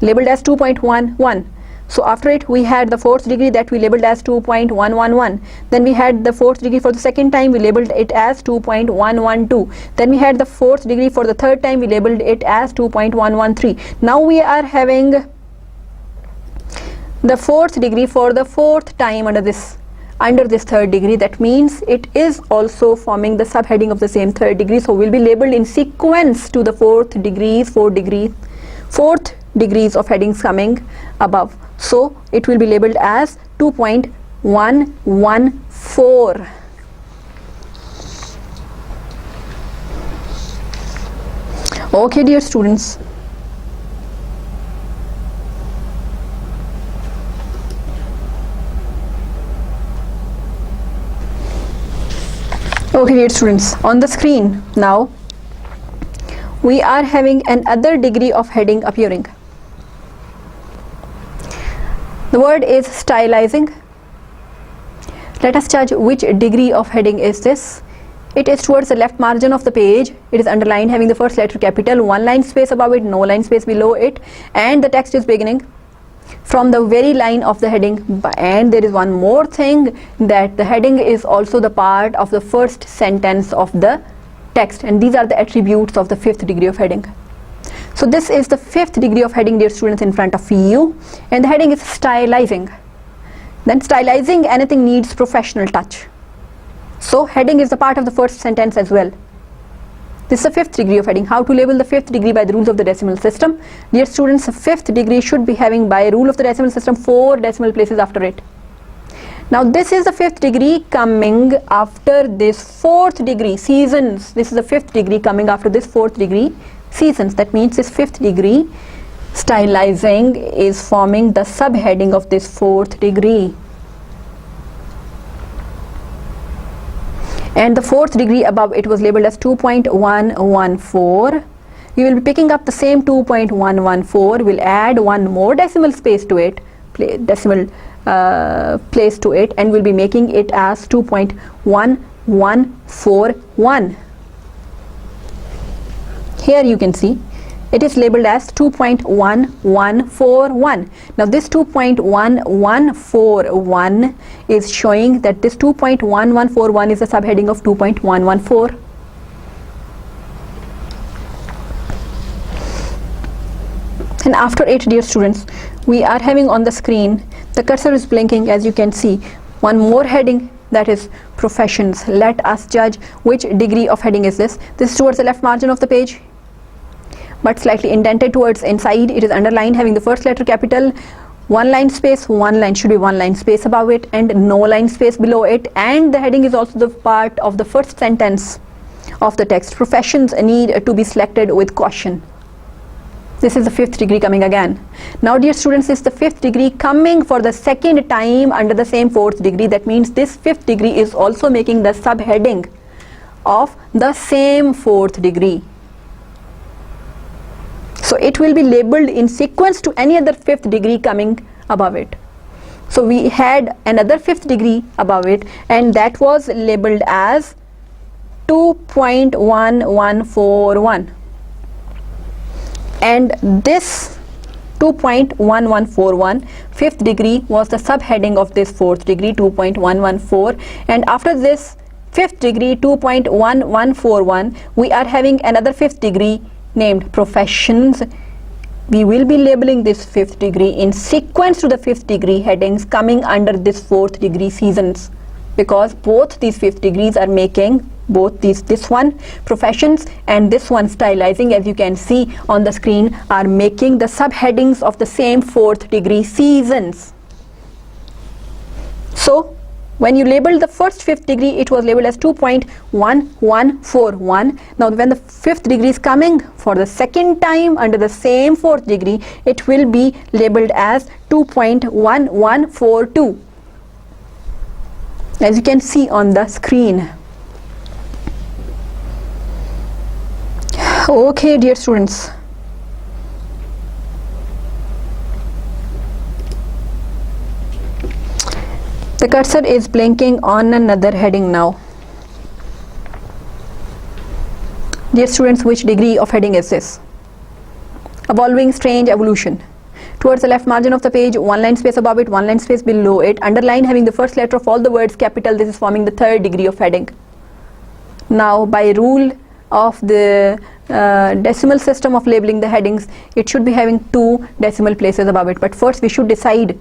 labeled as 2.11. So after it we had the fourth degree that we labeled as 2.111. Then we had the fourth degree for the second time, we labeled it as 2.112. Then we had the fourth degree for the third time, we labeled it as 2.113. Now we are having the fourth degree for the fourth time under this third degree. That means it is also forming the subheading of the same third degree. So will be labeled in sequence to the fourth degrees of headings coming above. So it will be labeled as 2.114. Okay, dear students. Okay, dear students, on the screen now we are having another degree of heading appearing. The word is stylizing. Let us judge which degree of heading is this. It is towards the left margin of the page. It is underlined having the first letter capital, one line space above it, no line space below it, and the text is beginning from the very line of the heading. And there is one more thing, that the heading is also the part of the first sentence of the text, and these are the attributes of the fifth degree of heading. So this is the fifth degree of heading, dear students, in front of you, and the heading is stylizing. Then stylizing anything needs professional touch. So heading is the part of the first sentence as well. This is the fifth degree of heading. How to label the fifth degree by the rules of the decimal system? Dear students, the fifth degree should be having, by rule of the decimal system, 4 decimal places after it. Now this is the fifth degree coming after this fourth degree, seasons. This is the fifth degree coming after this fourth degree, seasons. That means this fifth degree, stylizing, is forming the subheading of this fourth degree. And the fourth degree above it was labeled as 2.114. You will be picking up the same 2.114. We'll add one more decimal space to it, place to it, and we'll be making it as 2.1141. Here you can see it is labeled as 2.1141. Now this 2.1141 is showing that this 2.1141 is the subheading of 2.114. And after it, dear students, we are having on the screen, the cursor is blinking, as you can see, one more heading, that is professions. Let us judge which degree of heading is this. This is towards the left margin of the page, but slightly indented towards inside. It is underlined having the first letter capital, one line space, one line should be one line space above it, and no line space below it. And the heading is also the part of the first sentence of the text. Professions need to be selected with caution. This is the fifth degree coming again. Now, dear students, this is the fifth degree coming for the second time under the same fourth degree. That means this fifth degree is also making the subheading of the same fourth degree. So it will be labeled in sequence to any other fifth degree coming above it. So we had another fifth degree above it, and that was labeled as 2.1141. And this 2.1141 fifth degree was the subheading of this fourth degree, 2.114. And after this fifth degree, 2.1141, we are having another fifth degree named professions. We will be labeling this fifth degree in sequence to the fifth degree headings coming under this fourth degree, seasons, because both these fifth degrees are making both this one professions and this one stylizing, as you can see on the screen, are making the subheadings of the same 4th degree seasons. So when you labeled the first 5th degree, it was labeled as 2.1141. Now when the 5th degree is coming for the second time under the same 4th degree, it will be labeled as 2.1142, as you can see on the screen. Okay, dear students. The cursor is blinking on another heading now. Dear students, which degree of heading is this? Evolving, strange, evolution. Towards the left margin of the page, one line space above it, one line space below it, underline having the first letter of all the words capital. This is forming the 3rd degree of heading. Now, by rule of the decimal system of labeling the headings, it should be having 2 decimal places above it. But first we should decide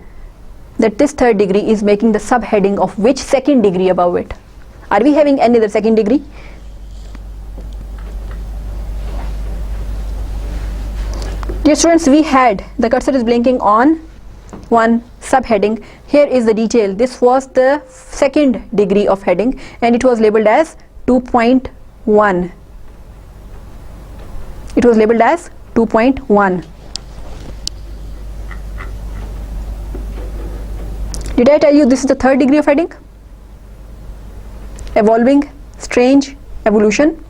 that this 3rd degree is making the subheading of which 2nd degree above it. Are we having any other 2nd degree? Dear students, we had, the cursor is blinking on one subheading. Here is the detail. This was the 2nd degree of heading and it was labeled as 2.1. It was labeled as 2.1. Did I tell you this is the 3rd degree of heading? Evolving, strange, evolution.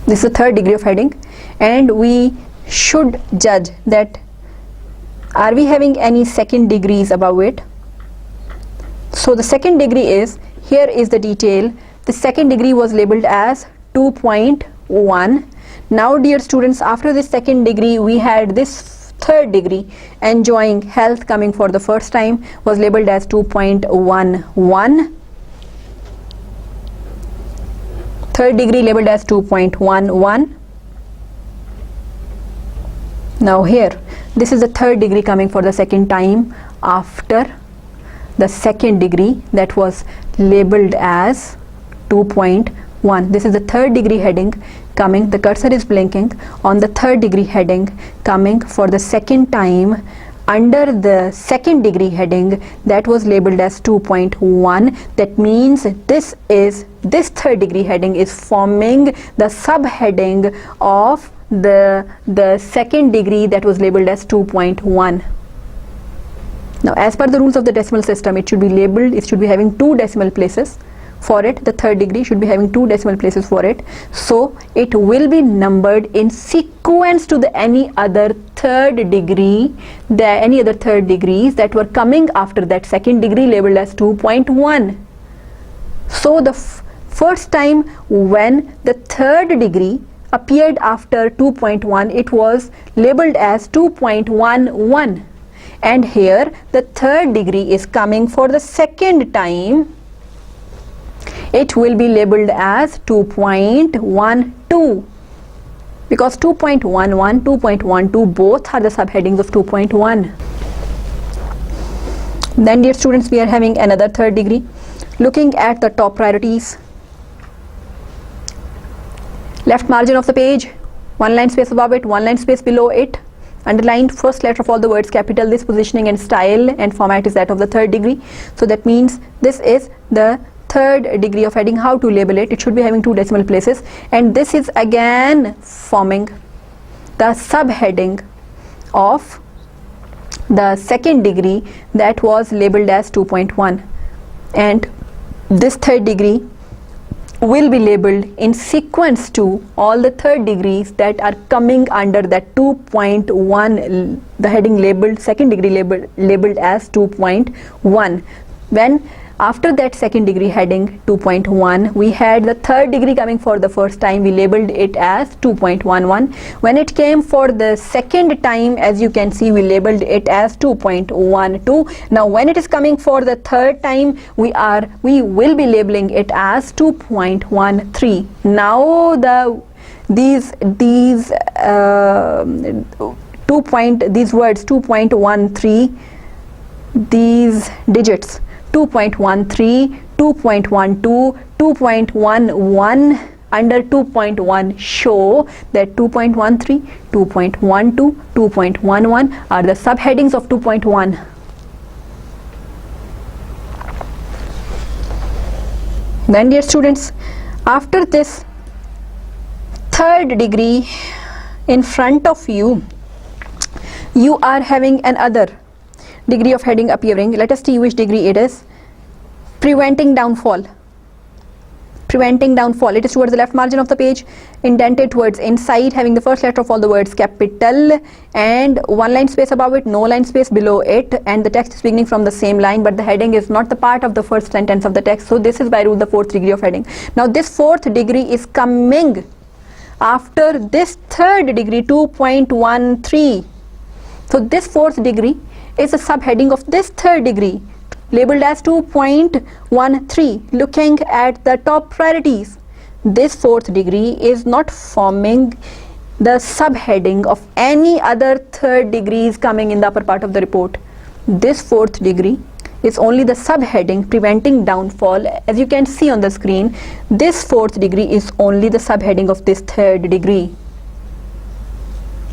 This is the 3rd degree of heading, and we should judge that are we having any 2nd degrees above it. So the 2nd degree is, here is the detail, the 2nd degree was labeled as 2.1. Now dear students, after this 2nd degree we had this 3rd degree, enjoying health, coming for the first time, was labeled as 2.11. 3rd degree labeled as 2.11. Now here, this is the 3rd degree coming for the second time after the 2nd degree that was labeled as 2.1. This is the 3rd degree heading coming, the cursor is blinking on the 3rd degree heading, coming for the second time under the 2nd degree heading that was labeled as 2.1. That means this 3rd degree heading is forming the subheading of the 2nd degree that was labeled as 2.1. Now as per the rules of the decimal system, it should be labeled, it should be having 2 decimal places for it. The 3rd degree should be having 2 decimal places for it, so it will be numbered in sequence to the any other 3rd degree, any other 3rd degrees that were coming after that 2nd degree labeled as 2.1. So the first time when the 3rd degree appeared after 2.1, it was labeled as 2.11, and here the 3rd degree is coming for the second time. It will be labeled as 2.12, because 2.11, 2.12 both are the subheadings of 2.1. Then dear students, we are having another 3rd degree. Looking at the top priorities, left margin of the page, one line space above it, one line space below it, underlined first letter of all the words capital. This positioning and style and format is that of the 3rd degree, so that means this is the 3rd degree of heading. How to label it? It should be having 2 decimal places, and this is again forming the subheading of the 2nd degree that was labeled as 2.1, and this 3rd degree will be labeled in sequence to all the 3rd degrees that are coming under that 2.1, the heading labeled 2nd degree labeled as 2.1. When after that 2nd degree heading 2.1, we had the 3rd degree coming for the first time, we labeled it as 2.11. When it came for the second time, as you can see, we labeled it as 2.12. Now when it is coming for the 3rd time, we will be labeling it as 2.13. Now these words 2.13, these digits 2.13, 2.12, 2.11 under 2.1 show that 2.13, 2.12, 2.11 are the subheadings of 2.1. Then dear students, after this third degree in front of you, you are having another degree of heading appearing. Let us see which degree it is. Preventing downfall. Preventing downfall. It is towards the left margin of the page, indented towards inside, having the first letter of all the words capital and one line space above it, no line space below it, and the text is beginning from the same line, but the heading is not the part of the first sentence of the text. So this is by rule the fourth degree of heading. Now this fourth degree is coming after this third degree, 2.13. So this fourth degree is a subheading of this third degree, labeled as 2.13. Looking at the top priorities, this fourth degree is not forming the subheading of any other third degrees coming in the upper part of the report. This fourth degree is only the subheading preventing downfall. As you can see on the screen, this fourth degree is only the subheading of this third degree.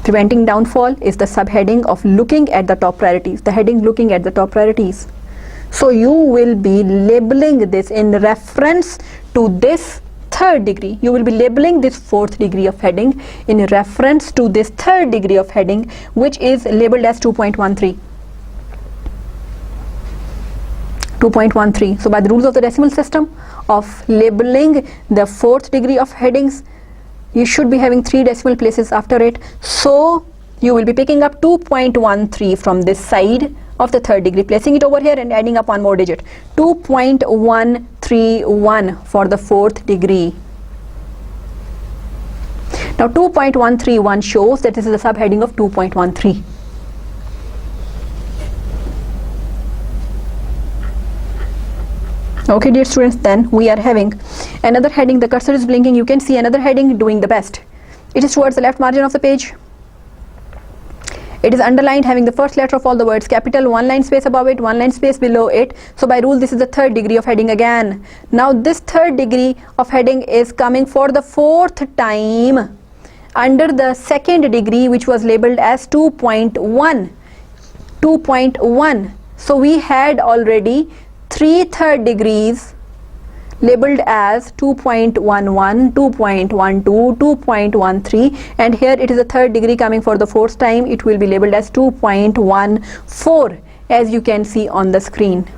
Preventing downfall is the subheading of looking at the top priorities, the heading looking at the top priorities. So you will be labeling this in reference to this third degree. You will be labeling this fourth degree of heading in reference to this third degree of heading, which is labeled as 2.13. 2.13. So by the rules of the decimal system of labeling the fourth degree of headings, you should be having 3 decimal places after it. So you will be picking up 2.13 from this side of the third degree, placing it over here and adding up one more digit, 2.131 for the fourth degree. Now 2.131 shows that this is the subheading of 2.13. Okay dear students, then we are having another heading. The cursor is blinking. You can see another heading doing the best. It is towards the left margin of the page. It is underlined, having the first letter of all the words capital, one line space above it, one line space below it. So by rule this is the third degree of heading again. Now this third degree of heading is coming for the fourth time under the second degree, which was labeled as 2.1. 2.1. So we had already 3 third degrees labeled as 2.11, 2.12, 2.13, and here it is the third degree coming for the fourth time. It will be labeled as 2.14, as you can see on the screen.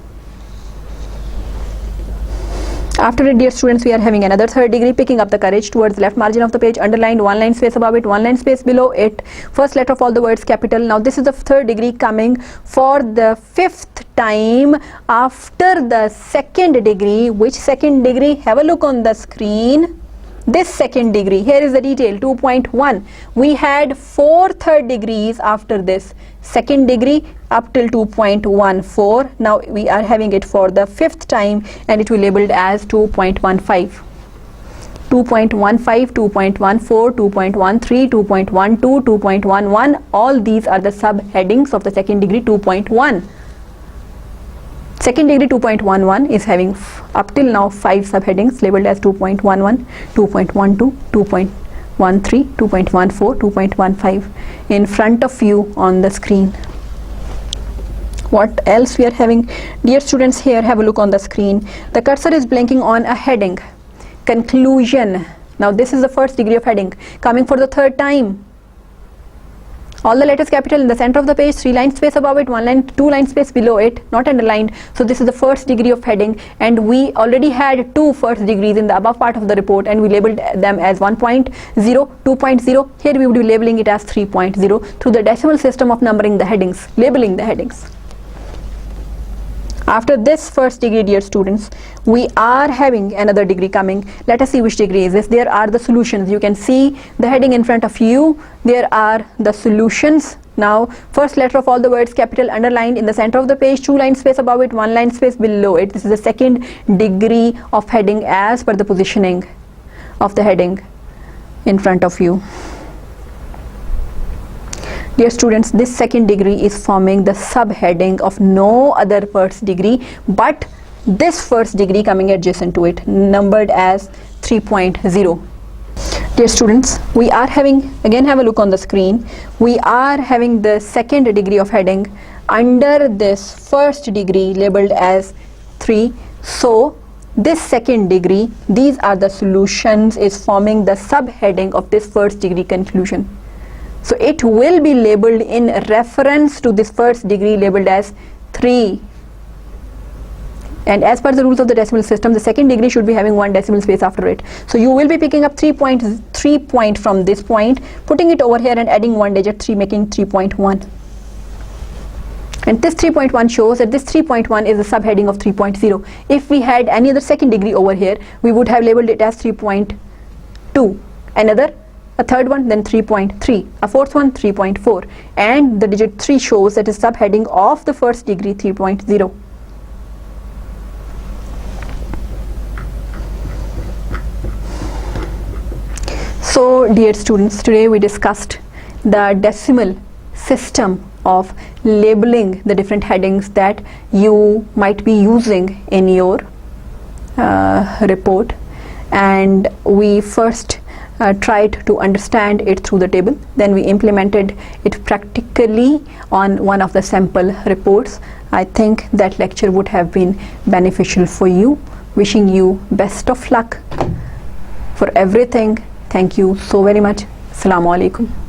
After it, dear students, we are having another third degree, picking up the courage, towards the left margin of the page, underlined, one line space above it, one line space below it, first letter of all the words capital. Now this is the third degree coming for the fifth time after the second degree. Which second degree? Have a look on the screen. This second degree, here is the detail, 2.1. We had 4 third degrees after this second degree up till 2.14. Now we are having it for the fifth time, and it will be labeled as 2.15. 2.15, 2.14, 2.13, 2.12, 2.11. All these are the subheadings of the second degree 2.1. Second degree 2.11 is having up till now 5 subheadings labeled as 2.11, 2.12, 2.13, 2.14, 2.15 in front of you on the screen. What else we are having? Dear students, here have a look on the screen. The cursor is blinking on a heading, conclusion. Now this is the first degree of heading coming for the third time. All the letters capital in the center of the page, 3 line space above it, 1 line, 2 line space below it, not underlined. So this is the first degree of heading, and we already had 2 first degrees in the above part of the report, and we labeled them as 1.0, 2.0. Here we would be labeling it as 3.0 through the decimal system of numbering the headings, labeling the headings. After this first degree, dear students, we are having another degree coming. Let us see which degree is this. There are the solutions. You can see the heading in front of you. There are the solutions. Now, first letter of all the words capital, underlined in the center of the page, 2 line space above it, 1 line space below it. This is the second degree of heading as per the positioning of the heading in front of you. Dear students, this second degree is forming the subheading of no other first degree but this first degree coming adjacent to it, numbered as 3.0. Dear students, we are having, again have a look on the screen, we are having the second degree of heading under this first degree labeled as 3. So this second degree, these are the solutions, is forming the subheading of this first degree conclusion. So it will be labeled in reference to this first degree labeled as 3. And as per the rules of the decimal system, the second degree should be having one decimal space after it. So you will be picking up 3.3 point from this point, putting it over here and adding one digit 3, making 3.1. And this 3.1 shows that this 3.1 is the subheading of 3.0. If we had any other second degree over here, we would have labeled it as 3.2. A third one, then 3.3. A fourth one, 3.4. And the digit 3 shows that is subheading of the first degree 3.0. So dear students, today we discussed the decimal system of labeling the different headings that you might be using in your report, and we first tried to understand it through the table, then we implemented it practically on one of the sample reports. I think that lecture would have been beneficial for you. Wishing you best of luck for everything. Thank you so very much. Assalamu alaikum.